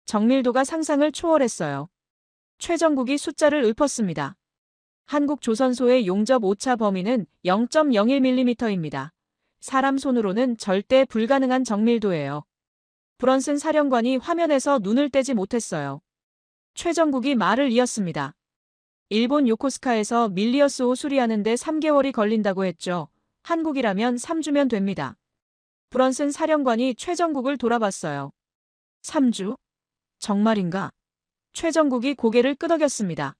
정밀도가 상상을 초월했어요. 최정국이 숫자를 읊었습니다. 한국 조선소의 용접 오차 범위는 0.01mm입니다. 사람 손으로는 절대 불가능한 정밀도예요. 브런슨 사령관이 화면에서 눈을 떼지 못했어요. 최정국이 말을 이었습니다. 일본 요코스카에서 밀리어스호 수리하는데 3개월이 걸린다고 했죠. 한국이라면 3주면 됩니다. 브런슨 사령관이 최정국을 돌아봤어요. 3주? 정말인가? 최정국이 고개를 끄덕였습니다.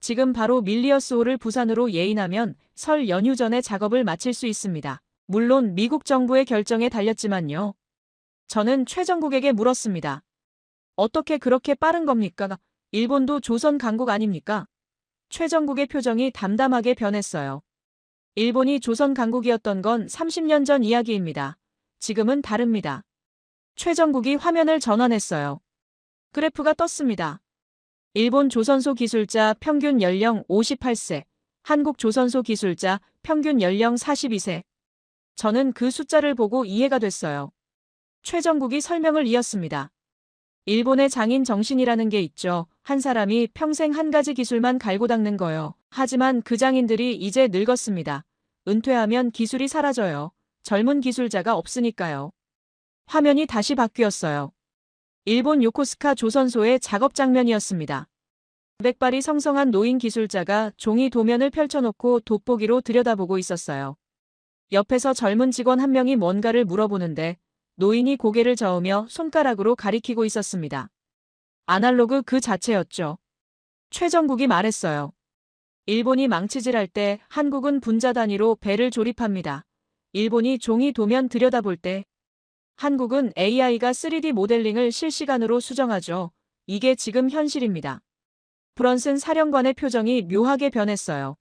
지금 바로 밀리어스호를 부산으로 예인하면 설 연휴 전에 작업을 마칠 수 있습니다. 물론 미국 정부의 결정에 달렸지만요. 저는 최정국에게 물었습니다. 어떻게 그렇게 빠른 겁니까? 일본도 조선 강국 아닙니까? 최정국의 표정이 담담하게 변했어요. 일본이 조선 강국이었던 건 30년 전 이야기입니다. 지금은 다릅니다. 최정국이 화면을 전환했어요. 그래프가 떴습니다. 일본 조선소 기술자 평균 연령 58세, 한국 조선소 기술자 평균 연령 42세. 저는 그 숫자를 보고 이해가 됐어요. 최정국이 설명을 이었습니다. 일본의 장인 정신이라는 게 있죠. 한 사람이 평생 한 가지 기술만 갈고 닦는 거요. 하지만 그 장인들이 이제 늙었습니다. 은퇴하면 기술이 사라져요. 젊은 기술자가 없으니까요. 화면이 다시 바뀌었어요. 일본 요코스카 조선소의 작업 장면이었습니다. 백발이 성성한 노인 기술자가 종이 도면을 펼쳐놓고 돋보기로 들여다보고 있었어요. 옆에서 젊은 직원 한 명이 뭔가를 물어보는데 노인이 고개를 저으며 손가락으로 가리키고 있었습니다. 아날로그 그 자체였죠. 최정국이 말했어요. 일본이 망치질할 때 한국은 분자 단위로 배를 조립합니다. 일본이 종이 도면 들여다볼 때 한국은 AI가 3D 모델링을 실시간으로 수정하죠. 이게 지금 현실입니다. 브런슨 사령관의 표정이 묘하게 변했어요.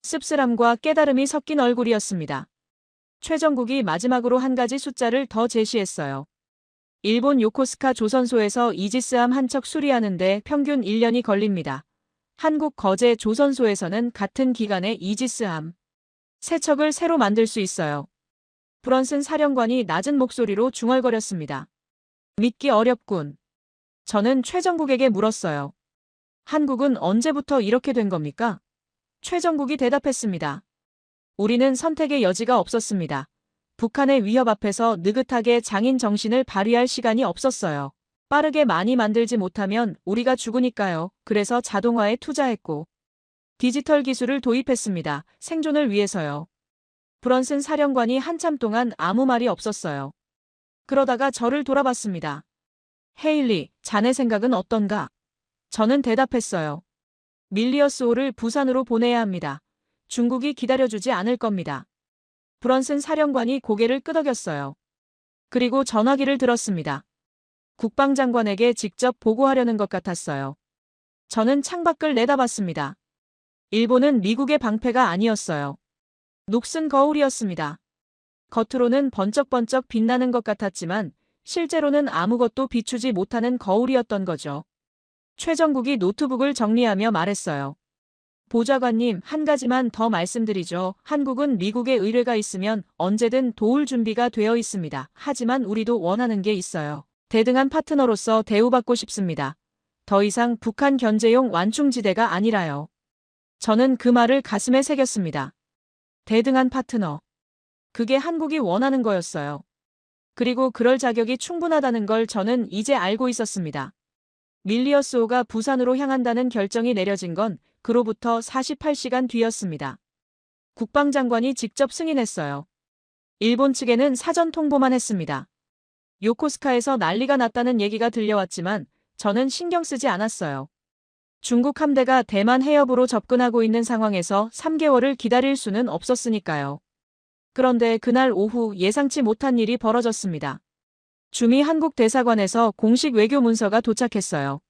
씁쓸함과 깨달음이 섞인 얼굴이었습니다. 최정국이 마지막으로 한 가지 숫자를 더 제시했어요. 일본 요코스카 조선소에서 이지스함 한 척 수리하는데 평균 1년이 걸립니다. 한국 거제 조선소에서는 같은 기간에 이지스함 3척을 새로 만들 수 있어요. 브런슨 사령관이 낮은 목소리로 중얼거렸습니다. 믿기 어렵군. 저는 최정국에게 물었어요. 한국은 언제부터 이렇게 된 겁니까? 최정국이 대답했습니다. 우리는 선택의 여지가 없었습니다. 북한의 위협 앞에서 느긋하게 장인 정신을 발휘할 시간이 없었어요. 빠르게 많이 만들지 못하면 우리가 죽으니까요. 그래서 자동화에 투자했고 디지털 기술을 도입했습니다. 생존을 위해서요. 브런슨 사령관이 한참 동안 아무 말이 없었어요. 그러다가 저를 돌아봤습니다. 헤일리, 자네 생각은 어떤가? 저는 대답했어요. 밀리어스호를 부산으로 보내야 합니다. 중국이 기다려주지 않을 겁니다. 브런슨 사령관이 고개를 끄덕였어요. 그리고 전화기를 들었습니다. 국방장관에게 직접 보고하려는 것 같았어요. 저는 창밖을 내다봤습니다. 일본은 미국의 방패가 아니었어요. 녹슨 거울이었습니다. 겉으로는 번쩍번쩍 빛나는 것 같았지만 실제로는 아무것도 비추지 못하는 거울이었던 거죠. 최정국이 노트북을 정리하며 말했어요. 보좌관님, 한 가지만 더 말씀드리죠. 한국은 미국의 의뢰가 있으면 언제든 도울 준비가 되어 있습니다. 하지만 우리도 원하는 게 있어요. 대등한 파트너로서 대우받고 싶습니다. 더 이상 북한 견제용 완충지대가 아니라요. 저는 그 말을 가슴에 새겼습니다. 대등한 파트너. 그게 한국이 원하는 거였어요. 그리고 그럴 자격이 충분하다는 걸 저는 이제 알고 있었습니다. 밀리어스호가 부산으로 향한다는 결정이 내려진 건 그로부터 48시간 뒤였습니다. 국방장관이 직접 승인했어요. 일본 측에는 사전 통보만 했습니다. 요코스카에서 난리가 났다는 얘기가 들려왔지만 저는 신경 쓰지 않았어요. 중국 함대가 대만 해협으로 접근하고 있는 상황에서 3개월을 기다릴 수는 없었으니까요. 그런데 그날 오후 예상치 못한 일이 벌어졌습니다. 주미 한국 대사관에서 공식 외교 문서가 도착했어요.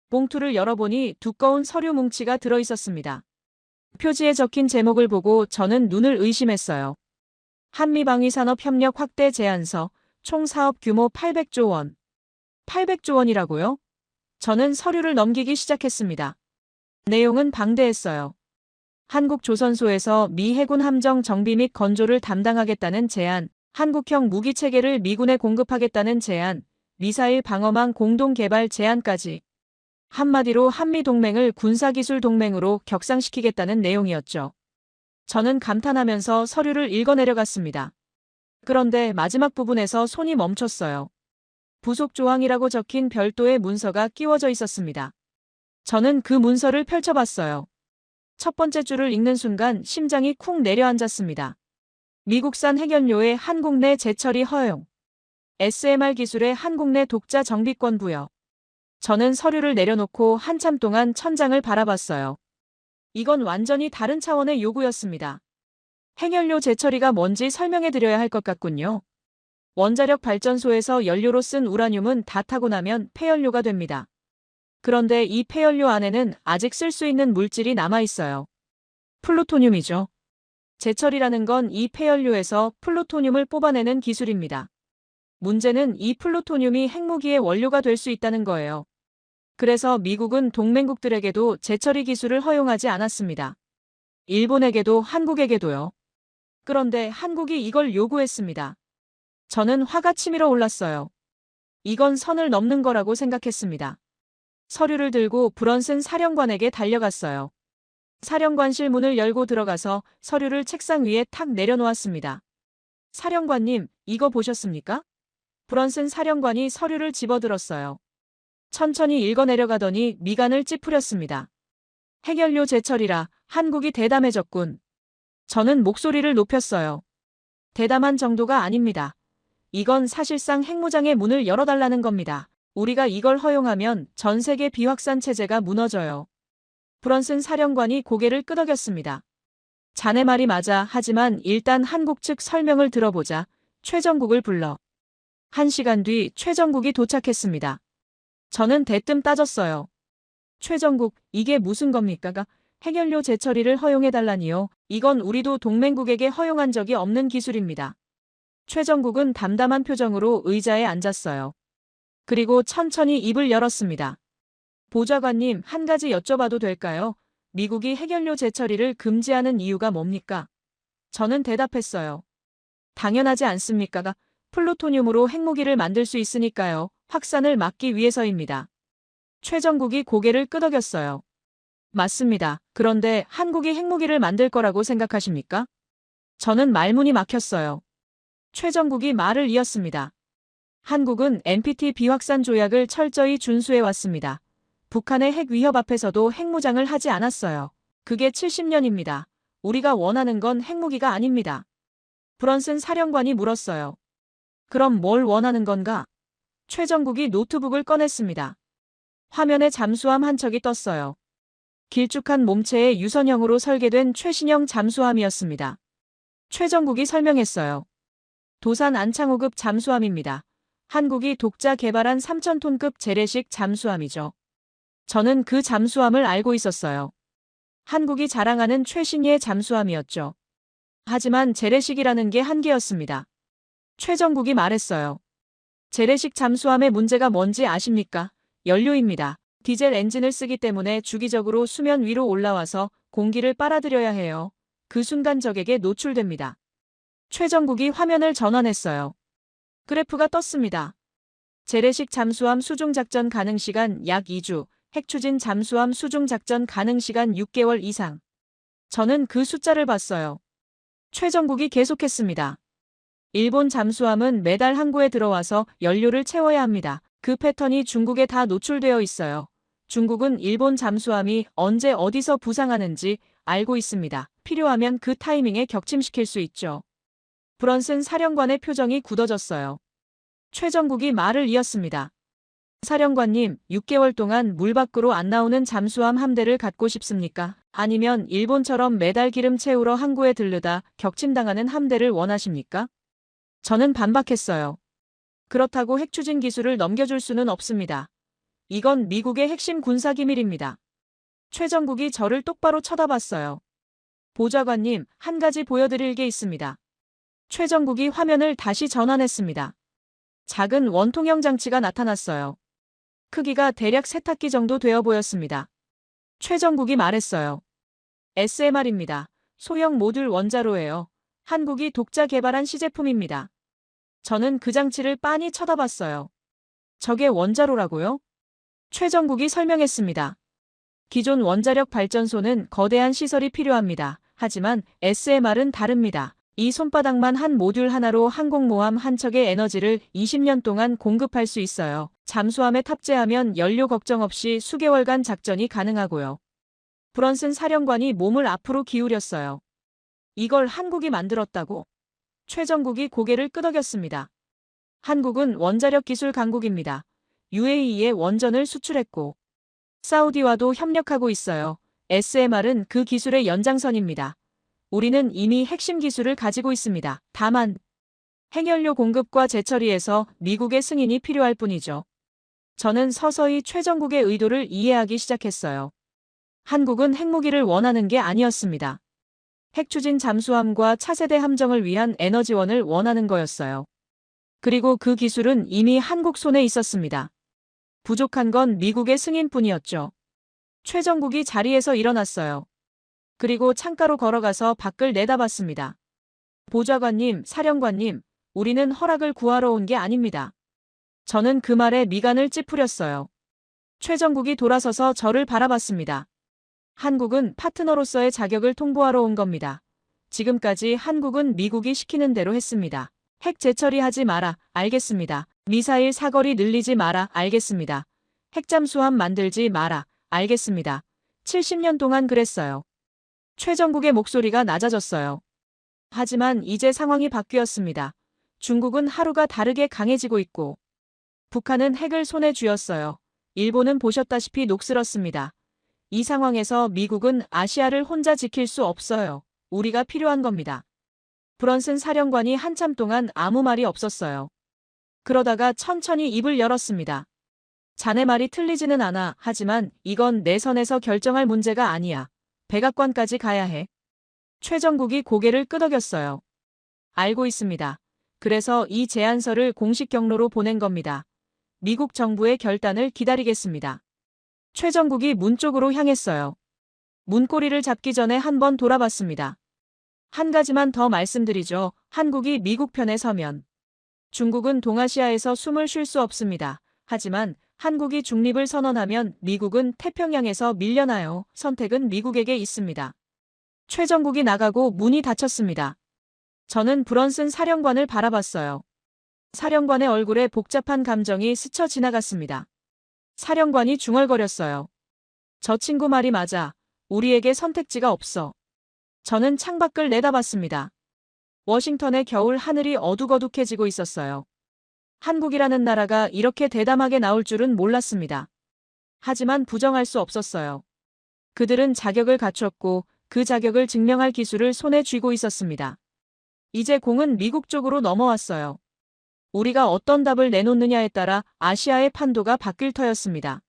봉투를 열어보니 두꺼운 서류 뭉치가 들어있었습니다. 표지에 적힌 제목을 보고 저는 눈을 의심했어요. 한미방위산업협력 확대 제안서, 총 사업 규모 800조 원. 800조 원이라고요? 저는 서류를 넘기기 시작했습니다. 내용은 방대했어요. 한국조선소에서 미 해군 함정 정비 및 건조를 담당하겠다는 제안, 한국형 무기체계를 미군에 공급하겠다는 제안, 미사일 방어망 공동 개발 제안까지. 한마디로 한미동맹을 군사기술동맹으로 격상시키겠다는 내용이었죠. 저는 감탄하면서 서류를 읽어내려갔습니다. 그런데 마지막 부분에서 손이 멈췄어요. 부속 조항이라고 적힌 별도의 문서가 끼워져 있었습니다. 저는 그 문서를 펼쳐봤어요. 첫 번째 줄을 읽는 순간 심장이 쿵 내려앉았습니다. 미국산 핵연료의 한국 내 재처리 허용. SMR 기술의 한국 내 독자 정비권 부여. 저는 서류를 내려놓고 한참 동안 천장을 바라봤어요. 이건 완전히 다른 차원의 요구였습니다. 핵연료 재처리가 뭔지 설명해드려야 할 것 같군요. 원자력 발전소에서 연료로 쓴 우라늄은 다 타고 나면 폐연료가 됩니다. 그런데 이 폐연료 안에는 아직 쓸 수 있는 물질이 남아있어요. 플루토늄이죠. 재처리라는 건 이 폐연료에서 플루토늄을 뽑아내는 기술입니다. 문제는 이 플루토늄이 핵무기의 원료가 될 수 있다는 거예요. 그래서 미국은 동맹국들에게도 재처리 기술을 허용하지 않았습니다. 일본에게도 한국에게도요. 그런데 한국이 이걸 요구했습니다. 저는 화가 치밀어 올랐어요. 이건 선을 넘는 거라고 생각했습니다. 서류를 들고 브런슨 사령관에게 달려갔어요. 사령관실 문을 열고 들어가서 서류를 책상 위에 탁 내려놓았습니다. 사령관님, 이거 보셨습니까? 브런슨 사령관이 서류를 집어들었어요. 천천히 읽어내려가더니 미간을 찌푸렸습니다. 핵연료 재처리라, 한국이 대담해졌군. 저는 목소리를 높였어요. 대담한 정도가 아닙니다. 이건 사실상 핵무장의 문을 열어달라는 겁니다. 우리가 이걸 허용하면 전 세계 비확산 체제가 무너져요. 브런슨 사령관이 고개를 끄덕였습니다. 자네 말이 맞아. 하지만 일단 한국 측 설명을 들어보자. 최정국을 불러. 1시간 뒤 최정국이 도착했습니다. 저는 대뜸 따졌어요. 최정국, 이게 무슨 겁니까? 핵연료 재처리를 허용해달라니요. 이건 우리도 동맹국에게 허용한 적이 없는 기술입니다. 최정국은 담담한 표정으로 의자에 앉았어요. 그리고 천천히 입을 열었습니다. 보좌관님, 한 가지 여쭤봐도 될까요? 미국이 핵연료 재처리를 금지하는 이유가 뭡니까? 저는 대답했어요. 당연하지 않습니까? 플루토늄으로 핵무기를 만들 수 있으니까요. 확산을 막기 위해서입니다. 최정국이 고개를 끄덕였어요. 맞습니다. 그런데 한국이 핵무기를 만들 거라고 생각하십니까? 저는 말문이 막혔어요. 최정국이 말을 이었습니다. 한국은 NPT 비확산 조약을 철저히 준수해 왔습니다. 북한의 핵 위협 앞에서도 핵무장을 하지 않았어요. 그게 70년입니다. 우리가 원하는 건 핵무기가 아닙니다. 브런슨 사령관이 물었어요. 그럼 뭘 원하는 건가? 최정국이 노트북을 꺼냈습니다. 화면에 잠수함 한 척이 떴어요. 길쭉한 몸체의 유선형으로 설계된 최신형 잠수함이었습니다. 최정국이 설명했어요. 도산 안창호급 잠수함입니다. 한국이 독자 개발한 3,000톤급 재래식 잠수함이죠. 저는 그 잠수함을 알고 있었어요. 한국이 자랑하는 최신의 잠수함이었죠. 하지만 재래식이라는 게 한계였습니다. 최정국이 말했어요. 재래식 잠수함의 문제가 뭔지 아십니까? 연료입니다. 디젤 엔진을 쓰기 때문에 주기적으로 수면 위로 올라와서 공기를 빨아들여야 해요. 그 순간 적에게 노출됩니다. 최정국이 화면을 전환했어요. 그래프가 떴습니다. 재래식 잠수함 수중작전 가능시간 약 2주, 핵추진 잠수함 수중작전 가능시간 6개월 이상. 저는 그 숫자를 봤어요. 최정국이 계속했습니다. 일본 잠수함은 매달 항구에 들어와서 연료를 채워야 합니다. 그 패턴이 중국에 다 노출되어 있어요. 중국은 일본 잠수함이 언제 어디서 부상하는지 알고 있습니다. 필요하면 그 타이밍에 격침시킬 수 있죠. 브런슨 사령관의 표정이 굳어졌어요. 최정국이 말을 이었습니다. 사령관님, 6개월 동안 물 밖으로 안 나오는 잠수함 함대를 갖고 싶습니까? 아니면 일본처럼 매달 기름 채우러 항구에 들르다 격침당하는 함대를 원하십니까? 저는 반박했어요. 그렇다고 핵추진 기술을 넘겨줄 수는 없습니다. 이건 미국의 핵심 군사기밀입니다. 최정국이 저를 똑바로 쳐다봤어요. 보좌관님, 한 가지 보여드릴 게 있습니다. 최정국이 화면을 다시 전환했습니다. 작은 원통형 장치가 나타났어요. 크기가 대략 세탁기 정도 되어 보였습니다. 최정국이 말했어요. SMR입니다. 소형 모듈 원자로예요. 한국이 독자 개발한 시제품입니다. 저는 그 장치를 빤히 쳐다봤어요. 저게 원자로라고요? 최정국이 설명했습니다. 기존 원자력 발전소는 거대한 시설이 필요합니다. 하지만 SMR은 다릅니다. 이 손바닥만 한 모듈 하나로 항공모함 한 척의 에너지를 20년 동안 공급할 수 있어요. 잠수함에 탑재하면 연료 걱정 없이 수개월간 작전이 가능하고요. 브런슨 사령관이 몸을 앞으로 기울였어요. 이걸 한국이 만들었다고? 최정국이 고개를 끄덕였습니다. 한국은 원자력 기술 강국입니다. UAE에 원전을 수출했고 사우디와도 협력하고 있어요. SMR은 그 기술의 연장선입니다. 우리는 이미 핵심 기술을 가지고 있습니다. 다만 핵연료 공급과 재처리에서 미국의 승인이 필요할 뿐이죠. 저는 서서히 최정국의 의도를 이해하기 시작했어요. 한국은 핵무기를 원하는 게 아니었습니다. 핵추진 잠수함과 차세대 함정을 위한 에너지원을 원하는 거였어요. 그리고 그 기술은 이미 한국 손에 있었습니다. 부족한 건 미국의 승인뿐이었죠. 최정국이 자리에서 일어났어요. 그리고 창가로 걸어가서 밖을 내다봤습니다. 보좌관님, 사령관님, 우리는 허락을 구하러 온 게 아닙니다. 저는 그 말에 미간을 찌푸렸어요. 최정국이 돌아서서 저를 바라봤습니다. 한국은 파트너로서의 자격을 통보하러 온 겁니다. 지금까지 한국은 미국이 시키는 대로 했습니다. 핵 재처리하지 마라, 알겠습니다. 미사일 사거리 늘리지 마라, 알겠습니다. 핵잠수함 만들지 마라, 알겠습니다. 70년 동안 그랬어요. 최정국의 목소리가 낮아졌어요. 하지만 이제 상황이 바뀌었습니다. 중국은 하루가 다르게 강해지고 있고 북한은 핵을 손에 쥐었어요. 일본은 보셨다시피 녹슬었습니다. 이 상황에서 미국은 아시아를 혼자 지킬 수 없어요. 우리가 필요한 겁니다. 브런슨 사령관이 한참 동안 아무 말이 없었어요. 그러다가 천천히 입을 열었습니다. 자네 말이 틀리지는 않아. 하지만 이건 내 선에서 결정할 문제가 아니야. 백악관까지 가야 해. 최정국이 고개를 끄덕였어요. 알고 있습니다. 그래서 이 제안서를 공식 경로로 보낸 겁니다. 미국 정부의 결단을 기다리겠습니다. 최정국이 문 쪽으로 향했어요. 문고리를 잡기 전에 한번 돌아봤습니다. 한 가지만 더 말씀드리죠. 한국이 미국 편에 서면 중국은 동아시아에서 숨을 쉴 수 없습니다. 하지만 한국이 중립을 선언하면 미국은 태평양에서 밀려나요. 선택은 미국에게 있습니다. 최정국이 나가고 문이 닫혔습니다. 저는 브런슨 사령관을 바라봤어요. 사령관의 얼굴에 복잡한 감정이 스쳐 지나갔습니다. 사령관이 중얼거렸어요. 저 친구 말이 맞아. 우리에게 선택지가 없어. 저는 창밖을 내다봤습니다. 워싱턴의 겨울 하늘이 어둑어둑해지고 있었어요. 한국이라는 나라가 이렇게 대담하게 나올 줄은 몰랐습니다. 하지만 부정할 수 없었어요. 그들은 자격을 갖췄고 그 자격을 증명할 기술을 손에 쥐고 있었습니다. 이제 공은 미국 쪽으로 넘어왔어요. 우리가 어떤 답을 내놓느냐에 따라 아시아의 판도가 바뀔 터였습니다.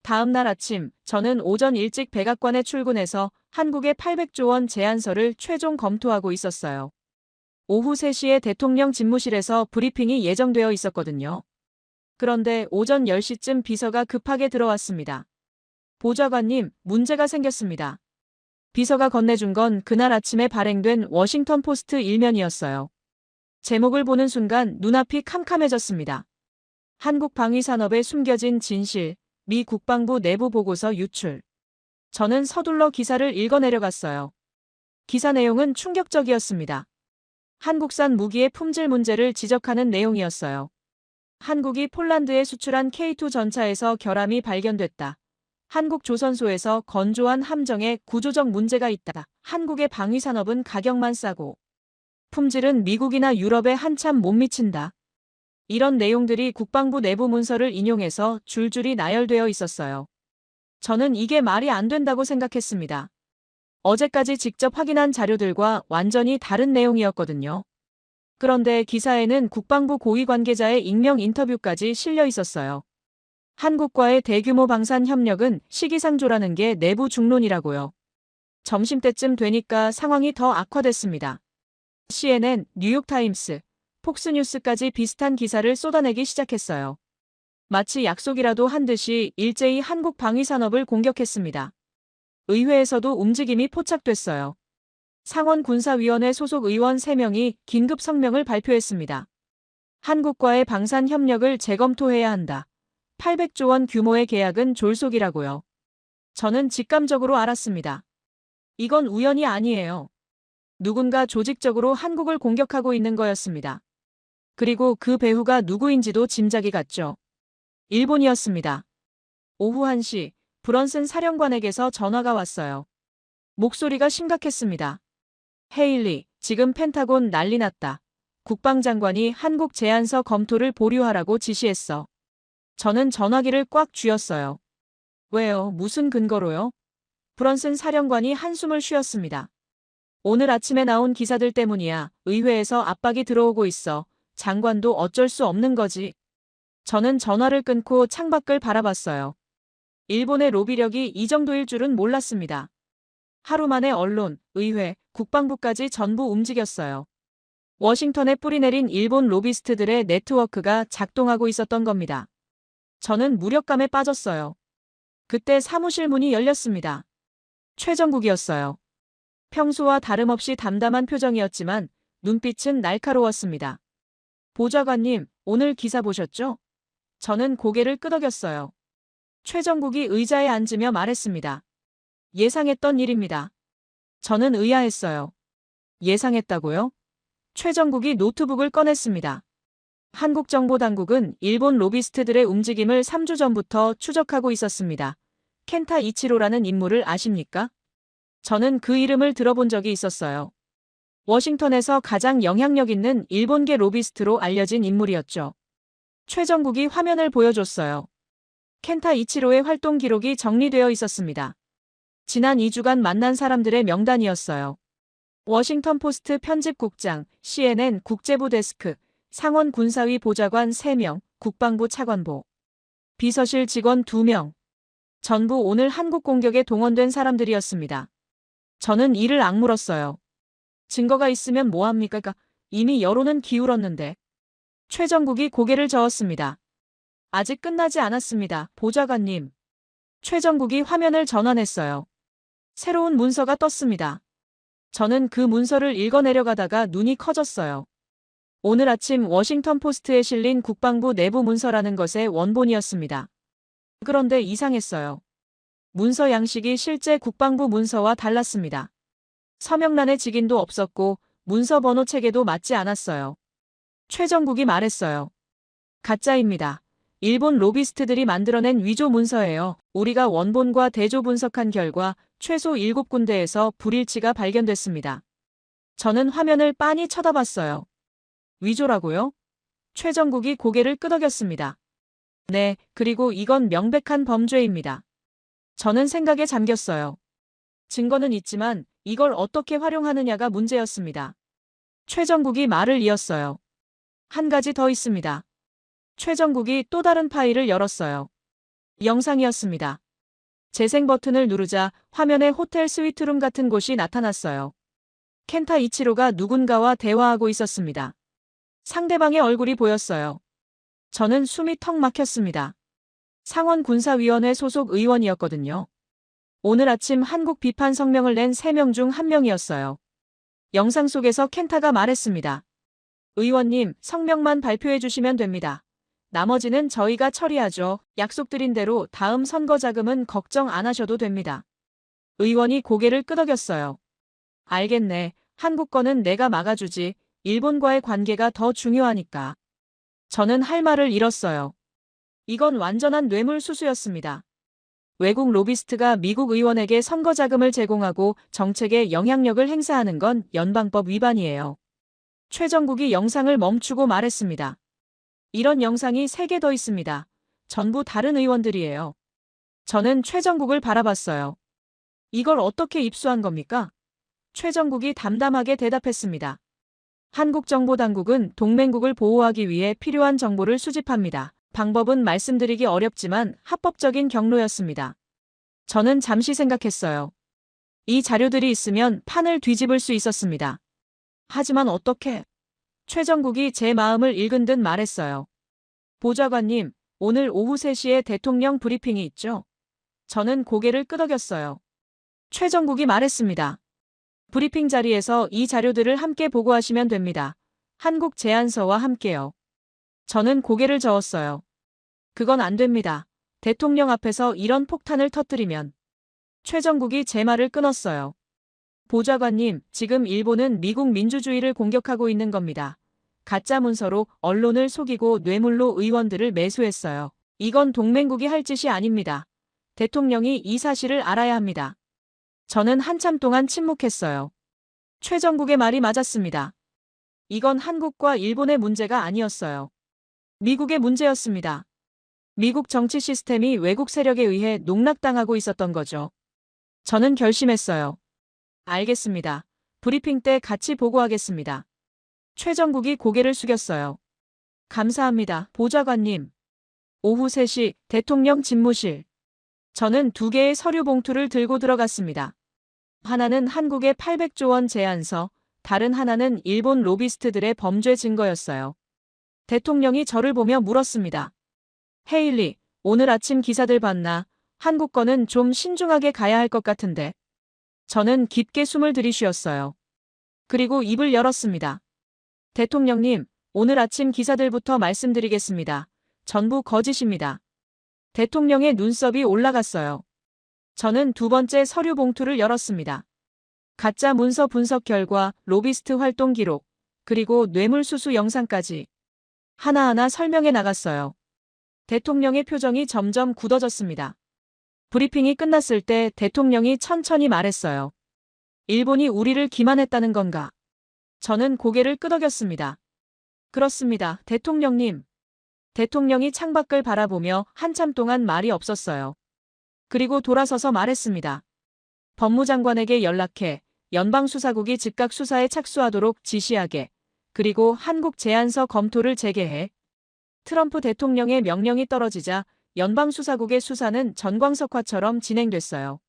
다음 날 아침, 저는 오전 일찍 백악관에 출근해서 한국의 800조 원 제안서를 최종 검토하고 있었어요. 오후 3시에 대통령 집무실에서 브리핑이 예정되어 있었거든요. 그런데 오전 10시쯤 비서가 급하게 들어왔습니다. 보좌관님, 문제가 생겼습니다. 비서가 건네준 건 그날 아침에 발행된 워싱턴 포스트 일면이었어요. 제목을 보는 순간 눈앞이 캄캄해졌습니다. 한국 방위산업에 숨겨진 진실, 미 국방부 내부 보고서 유출. 저는 서둘러 기사를 읽어내려갔어요. 기사 내용은 충격적이었습니다. 한국산 무기의 품질 문제를 지적하는 내용이었어요. 한국이 폴란드에 수출한 K2 전차에서 결함이 발견됐다. 한국 조선소에서 건조한 함정에 구조적 문제가 있다. 한국의 방위산업은 가격만 싸고 품질은 미국이나 유럽에 한참 못 미친다. 이런 내용들이 국방부 내부 문서를 인용해서 줄줄이 나열되어 있었어요. 저는 이게 말이 안 된다고 생각했습니다. 어제까지 직접 확인한 자료들과 완전히 다른 내용이었거든요. 그런데 기사에는 국방부 고위 관계자의 익명 인터뷰까지 실려 있었어요. 한국과의 대규모 방산 협력은 시기상조라는 게 내부 중론이라고요. 점심때쯤 되니까 상황이 더 악화됐습니다. CNN, 뉴욕타임스, 폭스뉴스까지 비슷한 기사를 쏟아내기 시작했어요. 마치 약속이라도 한 듯이 일제히 한국 방위산업을 공격했습니다. 의회에서도 움직임이 포착됐어요. 상원군사위원회 소속 의원 3명이 긴급 성명을 발표했습니다. 한국과의 방산 협력을 재검토해야 한다. 800조 원 규모의 계약은 졸속이라고요. 저는 직감적으로 알았습니다. 이건 우연이 아니에요. 누군가 조직적으로 한국을 공격하고 있는 거였습니다. 그리고 그 배후가 누구인지도 짐작이 갔죠. 일본이었습니다. 오후 1시, 브런슨 사령관에게서 전화가 왔어요. 목소리가 심각했습니다. 헤일리, 지금 펜타곤 난리 났다. 국방장관이 한국 제안서 검토를 보류하라고 지시했어. 저는 전화기를 꽉 쥐었어요. 왜요? 무슨 근거로요? 브런슨 사령관이 한숨을 쉬었습니다. 오늘 아침에 나온 기사들 때문이야. 의회에서 압박이 들어오고 있어. 장관도 어쩔 수 없는 거지. 저는 전화를 끊고 창밖을 바라봤어요. 일본의 로비력이 이 정도일 줄은 몰랐습니다. 하루 만에 언론, 의회, 국방부까지 전부 움직였어요. 워싱턴에 뿌리내린 일본 로비스트들의 네트워크가 작동하고 있었던 겁니다. 저는 무력감에 빠졌어요. 그때 사무실 문이 열렸습니다. 최정국이었어요. 평소와 다름없이 담담한 표정이었지만 눈빛은 날카로웠습니다. 보좌관님, 오늘 기사 보셨죠? 저는 고개를 끄덕였어요. 최정국이 의자에 앉으며 말했습니다. 예상했던 일입니다. 저는 의아했어요. 예상했다고요? 최정국이 노트북을 꺼냈습니다. 한국정보당국은 일본 로비스트들의 움직임을 3주 전부터 추적하고 있었습니다. 켄타 이치로라는 인물을 아십니까? 저는 그 이름을 들어본 적이 있었어요. 워싱턴에서 가장 영향력 있는 일본계 로비스트로 알려진 인물이었죠. 최정국이 화면을 보여줬어요. 켄타 이치로의 활동 기록이 정리되어 있었습니다. 지난 2주간 만난 사람들의 명단이었어요. 워싱턴 포스트 편집국장, CNN 국제부 데스크, 상원 군사위 보좌관 3명, 국방부 차관보, 비서실 직원 2명. 전부 오늘 한국 공격에 동원된 사람들이었습니다. 저는 이를 악물었어요. 증거가 있으면 뭐합니까? 이미 여론은 기울었는데. 최정국이 고개를 저었습니다. 아직 끝나지 않았습니다, 보좌관님. 최정국이 화면을 전환했어요. 새로운 문서가 떴습니다. 저는 그 문서를 읽어내려가다가 눈이 커졌어요. 오늘 아침 워싱턴 포스트에 실린 국방부 내부 문서라는 것의 원본이었습니다. 그런데 이상했어요. 문서 양식이 실제 국방부 문서와 달랐습니다. 서명란에 직인도 없었고 문서 번호 체계도 맞지 않았어요. 최정국이 말했어요. 가짜입니다. 일본 로비스트들이 만들어낸 위조 문서예요. 우리가 원본과 대조 분석한 결과 최소 7군데에서 불일치가 발견됐습니다. 저는 화면을 빤히 쳐다봤어요. 위조라고요? 최정국이 고개를 끄덕였습니다. 네, 그리고 이건 명백한 범죄입니다. 저는 생각에 잠겼어요. 증거는 있지만 이걸 어떻게 활용하느냐가 문제였습니다. 최정국이 말을 이었어요. 한 가지 더 있습니다. 최정국이 또 다른 파일을 열었어요. 영상이었습니다. 재생 버튼을 누르자 화면에 호텔 스위트룸 같은 곳이 나타났어요. 켄타 이치로가 누군가와 대화하고 있었습니다. 상대방의 얼굴이 보였어요. 저는 숨이 턱 막혔습니다. 상원군사위원회 소속 의원이었거든요. 오늘 아침 한국 비판 성명을 낸 3명 중 1명이었어요. 영상 속에서 켄타가 말했습니다. 의원님, 성명만 발표해 주시면 됩니다. 나머지는 저희가 처리하죠. 약속드린 대로 다음 선거 자금은 걱정 안 하셔도 됩니다. 의원이 고개를 끄덕였어요. 알겠네. 한국 거는 내가 막아주지. 일본과의 관계가 더 중요하니까. 저는 할 말을 잃었어요. 이건 완전한 뇌물수수였습니다. 외국 로비스트가 미국 의원에게 선거 자금을 제공하고 정책에 영향력을 행사하는 건 연방법 위반이에요. 최정국이 영상을 멈추고 말했습니다. 이런 영상이 3개 더 있습니다. 전부 다른 의원들이에요. 저는 최정국을 바라봤어요. 이걸 어떻게 입수한 겁니까? 최정국이 담담하게 대답했습니다. 한국정보당국은 동맹국을 보호하기 위해 필요한 정보를 수집합니다. 방법은 말씀드리기 어렵지만 합법적인 경로였습니다. 저는 잠시 생각했어요. 이 자료들이 있으면 판을 뒤집을 수 있었습니다. 하지만 어떻게? 최정국이 제 마음을 읽은 듯 말했어요. 보좌관님, 오늘 오후 3시에 대통령 브리핑이 있죠? 저는 고개를 끄덕였어요. 최정국이 말했습니다. 브리핑 자리에서 이 자료들을 함께 보고하시면 됩니다. 한국 제안서와 함께요. 저는 고개를 저었어요. 그건 안 됩니다. 대통령 앞에서 이런 폭탄을 터뜨리면. 최정국이 제 말을 끊었어요. 보좌관님, 지금 일본은 미국 민주주의를 공격하고 있는 겁니다. 가짜 문서로 언론을 속이고 뇌물로 의원들을 매수했어요. 이건 동맹국이 할 짓이 아닙니다. 대통령이 이 사실을 알아야 합니다. 저는 한참 동안 침묵했어요. 최정국의 말이 맞았습니다. 이건 한국과 일본의 문제가 아니었어요. 미국의 문제였습니다. 미국 정치 시스템이 외국 세력에 의해 농락당하고 있었던 거죠. 저는 결심했어요. 알겠습니다. 브리핑 때 같이 보고하겠습니다. 최정국이 고개를 숙였어요. 감사합니다, 보좌관님. 오후 3시 대통령 집무실. 저는 2개의 서류 봉투를 들고 들어갔습니다. 하나는 한국의 800조 원 제안서, 다른 하나는 일본 로비스트들의 범죄 증거였어요. 대통령이 저를 보며 물었습니다. 헤일리, 오늘 아침 기사들 봤나? 한국 거는 좀 신중하게 가야 할 것 같은데. 저는 깊게 숨을 들이쉬었어요. 그리고 입을 열었습니다. 대통령님, 오늘 아침 기사들부터 말씀드리겠습니다. 전부 거짓입니다. 대통령의 눈썹이 올라갔어요. 저는 2번째 서류 봉투를 열었습니다. 가짜 문서 분석 결과, 로비스트 활동 기록, 그리고 뇌물수수 영상까지 하나하나 설명해 나갔어요. 대통령의 표정이 점점 굳어졌습니다. 브리핑이 끝났을 때 대통령이 천천히 말했어요. 일본이 우리를 기만했다는 건가? 저는 고개를 끄덕였습니다. 그렇습니다, 대통령님. 대통령이 창밖을 바라보며 한참 동안 말이 없었어요. 그리고 돌아서서 말했습니다. 법무장관에게 연락해 연방수사국이 즉각 수사에 착수하도록 지시하게. 그리고 한국 제안서 검토를 재개해. 트럼프 대통령의 명령이 떨어지자 연방수사국의 수사는 전광석화처럼 진행됐어요.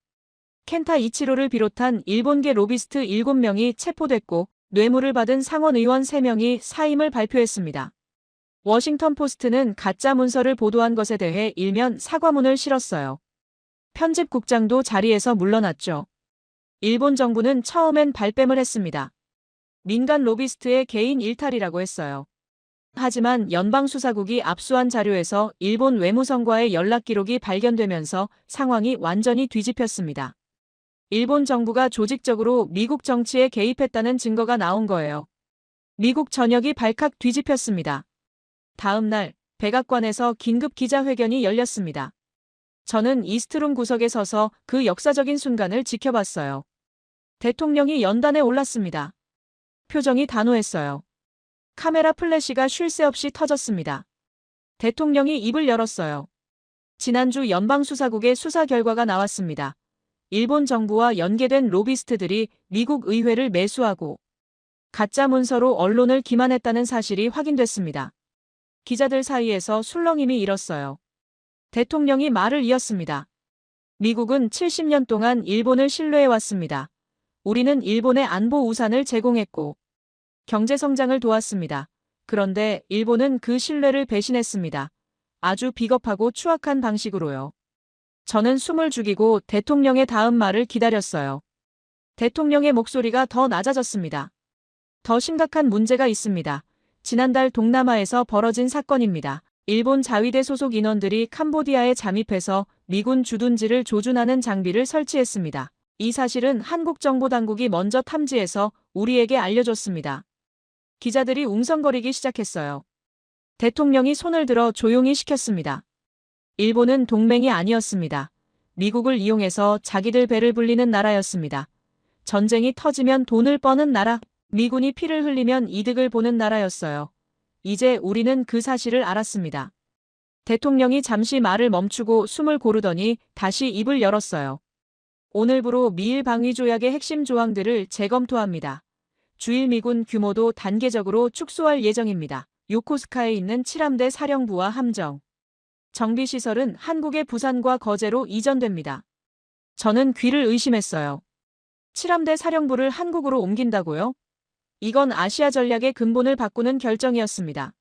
켄타 이치로를 비롯한 일본계 로비스트 7명이 체포됐고 뇌물을 받은 상원의원 3명이 사임을 발표했습니다. 워싱턴 포스트는 가짜 문서를 보도한 것에 대해 일면 사과문을 실었어요. 편집국장도 자리에서 물러났죠. 일본 정부는 처음엔 발뺌을 했습니다. 민간 로비스트의 개인 일탈이라고 했어요. 하지만 연방수사국이 압수한 자료에서 일본 외무성과의 연락 기록이 발견되면서 상황이 완전히 뒤집혔습니다. 일본 정부가 조직적으로 미국 정치에 개입했다는 증거가 나온 거예요. 미국 전역이 발칵 뒤집혔습니다. 다음 날 백악관에서 긴급 기자회견이 열렸습니다. 저는 이스트룸 구석에 서서 그 역사적인 순간을 지켜봤어요. 대통령이 연단에 올랐습니다. 표정이 단호했어요. 카메라 플래시가 쉴 새 없이 터졌습니다. 대통령이 입을 열었어요. 지난주 연방수사국의 수사 결과가 나왔습니다. 일본 정부와 연계된 로비스트들이 미국 의회를 매수하고 가짜 문서로 언론을 기만했다는 사실이 확인됐습니다. 기자들 사이에서 술렁임이 일었어요. 대통령이 말을 이었습니다. 미국은 70년 동안 일본을 신뢰해왔습니다. 우리는 일본의 안보 우산을 제공했고 경제 성장을 도왔습니다. 그런데 일본은 그 신뢰를 배신했습니다. 아주 비겁하고 추악한 방식으로요. 저는 숨을 죽이고 대통령의 다음 말을 기다렸어요. 대통령의 목소리가 더 낮아졌습니다. 더 심각한 문제가 있습니다. 지난달 동남아에서 벌어진 사건입니다. 일본 자위대 소속 인원들이 캄보디아에 잠입해서 미군 주둔지를 조준하는 장비를 설치했습니다. 이 사실은 한국 정보당국이 먼저 탐지해서 우리에게 알려줬습니다. 기자들이 웅성거리기 시작했어요. 대통령이 손을 들어 조용히 시켰습니다. 일본은 동맹이 아니었습니다. 미국을 이용해서 자기들 배를 불리는 나라였습니다. 전쟁이 터지면 돈을 버는 나라, 미군이 피를 흘리면 이득을 보는 나라였어요. 이제 우리는 그 사실을 알았습니다. 대통령이 잠시 말을 멈추고 숨을 고르더니 다시 입을 열었어요. 오늘부로 미일 방위 조약의 핵심 조항들을 재검토합니다. 주일 미군 규모도 단계적으로 축소할 예정입니다. 요코스카에 있는 7함대 사령부와 함정, 정비시설은 한국의 부산과 거제로 이전됩니다. 저는 귀를 의심했어요. 7함대 사령부를 한국으로 옮긴다고요? 이건 아시아 전략의 근본을 바꾸는 결정이었습니다.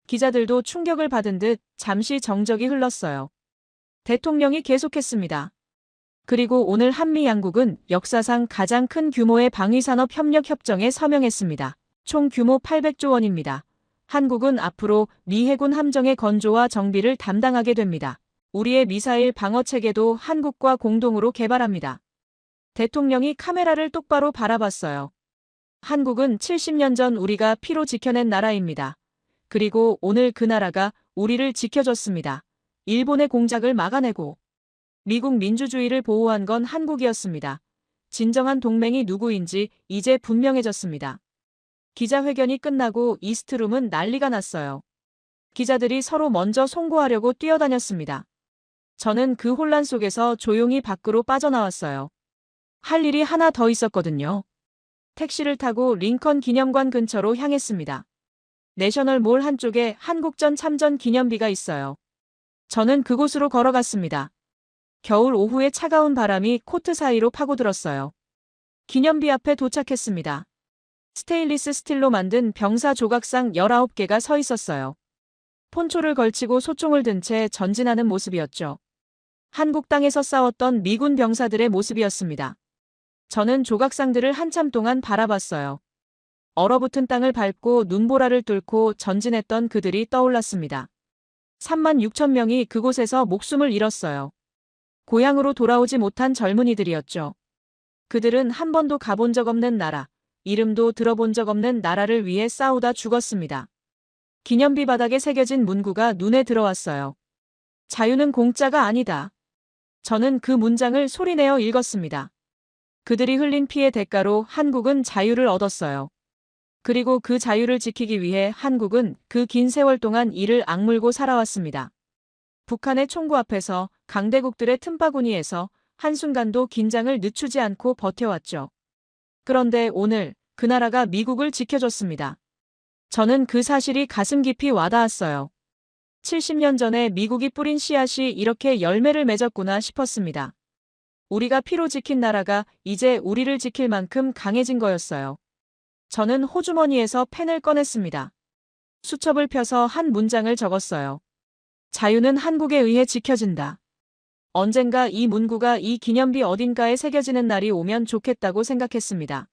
기자들도 충격을 받은 듯 잠시 정적이 흘렀어요. 대통령이 계속했습니다. 그리고 오늘 한미 양국은 역사상 가장 큰 규모의 방위산업 협력 협정에 서명했습니다. 총 규모 800조 원입니다. 한국은 앞으로 미 해군 함정의 건조와 정비를 담당하게 됩니다. 우리의 미사일 방어 체계도 한국과 공동으로 개발합니다. 대통령이 카메라를 똑바로 바라봤어요. 한국은 70년 전 우리가 피로 지켜낸 나라입니다. 그리고 오늘 그 나라가 우리를 지켜줬습니다. 일본의 공작을 막아내고 미국 민주주의를 보호한 건 한국이었습니다. 진정한 동맹이 누구인지 이제 분명해졌습니다. 기자회견이 끝나고 이스트룸은 난리가 났어요. 기자들이 서로 먼저 송고하려고 뛰어다녔습니다. 저는 그 혼란 속에서 조용히 밖으로 빠져나왔어요. 할 일이 하나 더 있었거든요. 택시를 타고 링컨 기념관 근처로 향했습니다. 내셔널몰 한쪽에 한국전 참전 기념비가 있어요. 저는 그곳으로 걸어갔습니다. 겨울 오후의 차가운 바람이 코트 사이로 파고들었어요. 기념비 앞에 도착했습니다. 스테인리스 스틸로 만든 병사 조각상 19개가 서 있었어요. 폰초를 걸치고 소총을 든 채 전진하는 모습이었죠. 한국 땅에서 싸웠던 미군 병사들의 모습이었습니다. 저는 조각상들을 한참 동안 바라봤어요. 얼어붙은 땅을 밟고 눈보라를 뚫고 전진했던 그들이 떠올랐습니다. 3만 6천 명이 그곳에서 목숨을 잃었어요. 고향으로 돌아오지 못한 젊은이들이었죠. 그들은 한 번도 가본 적 없는 나라, 이름도 들어본 적 없는 나라를 위해 싸우다 죽었습니다. 기념비 바닥에 새겨진 문구가 눈에 들어왔어요. 자유는 공짜가 아니다. 저는 그 문장을 소리내어 읽었습니다. 그들이 흘린 피의 대가로 한국은 자유를 얻었어요. 그리고 그 자유를 지키기 위해 한국은 그 긴 세월 동안 이를 악물고 살아왔습니다. 북한의 총구 앞에서 강대국들의 틈바구니에서 한순간도 긴장을 늦추지 않고 버텨왔죠. 그런데 오늘 그 나라가 미국을 지켜줬습니다. 저는 그 사실이 가슴 깊이 와닿았어요. 70년 전에 미국이 뿌린 씨앗이 이렇게 열매를 맺었구나 싶었습니다. 우리가 피로 지킨 나라가 이제 우리를 지킬 만큼 강해진 거였어요. 저는 호주머니에서 펜을 꺼냈습니다. 수첩을 펴서 한 문장을 적었어요. 자유는 한국에 의해 지켜진다. 언젠가 이 문구가 이 기념비 어딘가에 새겨지는 날이 오면 좋겠다고 생각했습니다.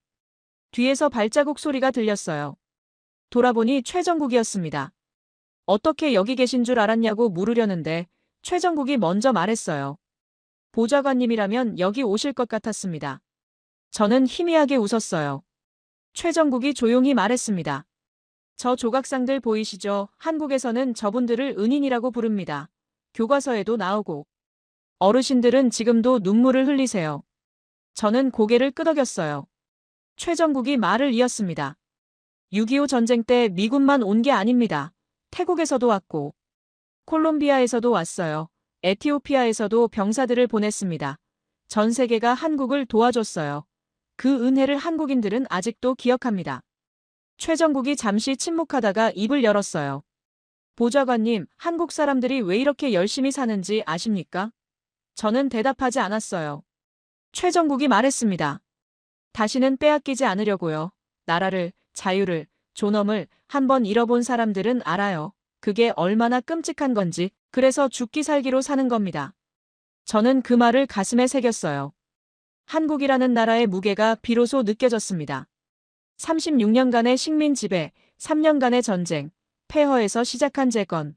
뒤에서 발자국 소리가 들렸어요. 돌아보니 최정국이었습니다. 어떻게 여기 계신 줄 알았냐고 물으려는데 최정국이 먼저 말했어요. 보좌관님이라면 여기 오실 것 같았습니다. 저는 희미하게 웃었어요. 최정국이 조용히 말했습니다. 저 조각상들 보이시죠? 한국에서는 저분들을 은인이라고 부릅니다. 교과서에도 나오고. 어르신들은 지금도 눈물을 흘리세요. 저는 고개를 끄덕였어요. 최정국이 말을 이었습니다. 6.25 전쟁 때 미군만 온 게 아닙니다. 태국에서도 왔고, 콜롬비아에서도 왔어요. 에티오피아에서도 병사들을 보냈습니다. 전 세계가 한국을 도와줬어요. 그 은혜를 한국인들은 아직도 기억합니다. 최정국이 잠시 침묵하다가 입을 열었어요. 보좌관님, 한국 사람들이 왜 이렇게 열심히 사는지 아십니까? 저는 대답하지 않았어요. 최정국이 말했습니다. 다시는 빼앗기지 않으려고요. 나라를, 자유를, 존엄을 한번 잃어본 사람들은 알아요. 그게 얼마나 끔찍한 건지. 그래서 죽기 살기로 사는 겁니다. 저는 그 말을 가슴에 새겼어요. 한국이라는 나라의 무게가 비로소 느껴졌습니다. 36년간의 식민 지배, 3년간의 전쟁, 폐허에서 시작한 재건.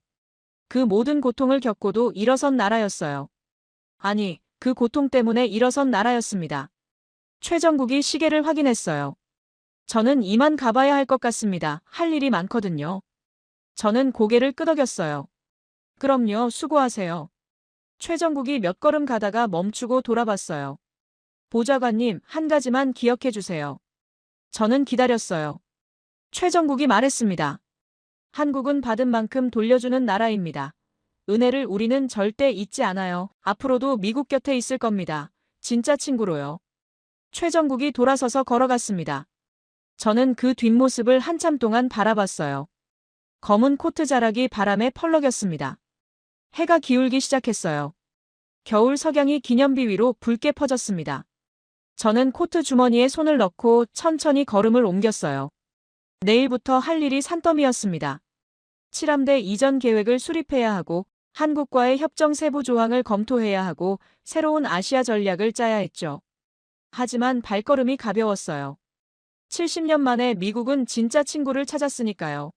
그 모든 고통을 겪고도 일어선 나라였어요. 아니, 그 고통 때문에 일어선 나라였습니다. 최정국이 시계를 확인했어요. 저는 이만 가봐야 할 것 같습니다. 할 일이 많거든요. 저는 고개를 끄덕였어요. 그럼요, 수고하세요. 최정국이 몇 걸음 가다가 멈추고 돌아봤어요. 보좌관님, 한 가지만 기억해 주세요. 저는 기다렸어요. 최정국이 말했습니다. 한국은 받은 만큼 돌려주는 나라입니다. 은혜를 우리는 절대 잊지 않아요. 앞으로도 미국 곁에 있을 겁니다. 진짜 친구로요. 최정국이 돌아서서 걸어갔습니다. 저는 그 뒷모습을 한참 동안 바라봤어요. 검은 코트 자락이 바람에 펄럭였습니다. 해가 기울기 시작했어요. 겨울 석양이 기념비 위로 붉게 퍼졌습니다. 저는 코트 주머니에 손을 넣고 천천히 걸음을 옮겼어요. 내일부터 할 일이 산더미였습니다. 칠함대 이전 계획을 수립해야 하고 한국과의 협정 세부 조항을 검토해야 하고 새로운 아시아 전략을 짜야 했죠. 하지만 발걸음이 가벼웠어요. 70년 만에 미국은 진짜 친구를 찾았으니까요.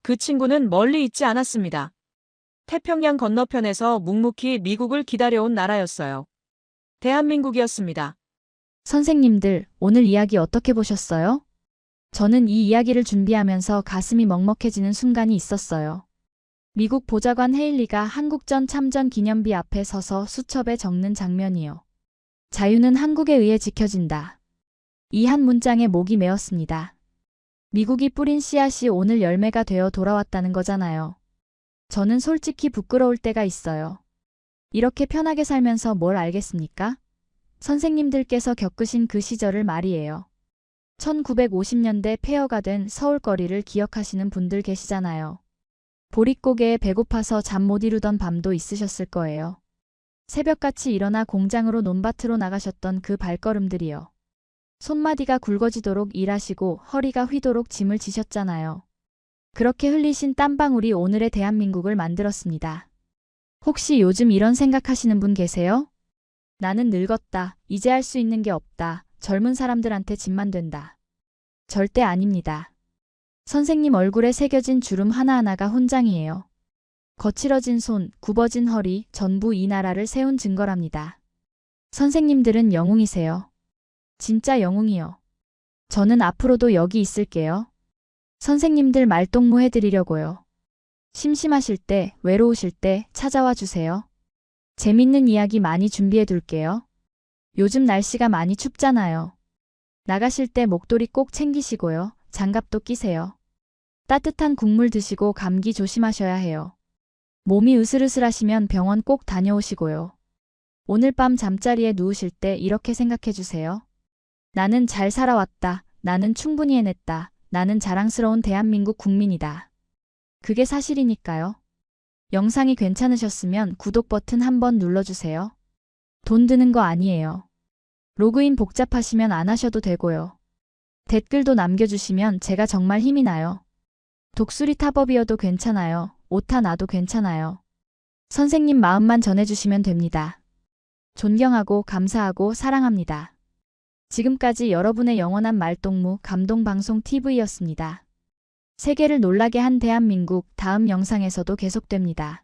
그 친구는 멀리 있지 않았습니다. 태평양 건너편에서 묵묵히 미국을 기다려온 나라였어요. 대한민국이었습니다. 선생님들, 오늘 이야기 어떻게 보셨어요? 저는 이 이야기를 준비하면서 가슴이 먹먹해지는 순간이 있었어요. 미국 보좌관 헤일리가 한국전 참전 기념비 앞에 서서 수첩에 적는 장면이요. 자유는 한국에 의해 지켜진다. 이 한 문장에 목이 메었습니다. 미국이 뿌린 씨앗이 오늘 열매가 되어 돌아왔다는 거잖아요. 저는 솔직히 부끄러울 때가 있어요. 이렇게 편하게 살면서 뭘 알겠습니까? 선생님들께서 겪으신 그 시절을 말이에요. 1950년대 폐허가 된 서울거리를 기억하시는 분들 계시잖아요. 보릿고개에 배고파서 잠 못 이루던 밤도 있으셨을 거예요. 새벽같이 일어나 공장으로 논밭으로 나가셨던 그 발걸음들이요. 손마디가 굵어지도록 일하시고 허리가 휘도록 짐을 지셨잖아요. 그렇게 흘리신 땀방울이 오늘의 대한민국을 만들었습니다. 혹시 요즘 이런 생각하시는 분 계세요? 나는 늙었다. 이제 할 수 있는 게 없다. 젊은 사람들한테 짐만 된다. 절대 아닙니다. 선생님 얼굴에 새겨진 주름 하나하나가 훈장이에요. 거칠어진 손, 굽어진 허리, 전부 이 나라를 세운 증거랍니다. 선생님들은 영웅이세요. 진짜 영웅이요. 저는 앞으로도 여기 있을게요. 선생님들 말동무 해드리려고요. 심심하실 때, 외로우실 때 찾아와 주세요. 재밌는 이야기 많이 준비해 둘게요. 요즘 날씨가 많이 춥잖아요. 나가실 때 목도리 꼭 챙기시고요. 장갑도 끼세요. 따뜻한 국물 드시고 감기 조심하셔야 해요. 몸이 으슬으슬하시면 병원 꼭 다녀오시고요. 오늘 밤 잠자리에 누우실 때 이렇게 생각해 주세요. 나는 잘 살아왔다. 나는 충분히 해냈다. 나는 자랑스러운 대한민국 국민이다. 그게 사실이니까요. 영상이 괜찮으셨으면 구독 버튼 한번 눌러주세요. 돈 드는 거 아니에요. 로그인 복잡하시면 안 하셔도 되고요. 댓글도 남겨주시면 제가 정말 힘이 나요. 독수리 타법이어도 괜찮아요. 오타 나도 괜찮아요. 선생님 마음만 전해주시면 됩니다. 존경하고 감사하고 사랑합니다. 지금까지 여러분의 영원한 말동무 감동방송 TV였습니다. 세계를 놀라게 한 대한민국 다음 영상에서도 계속됩니다.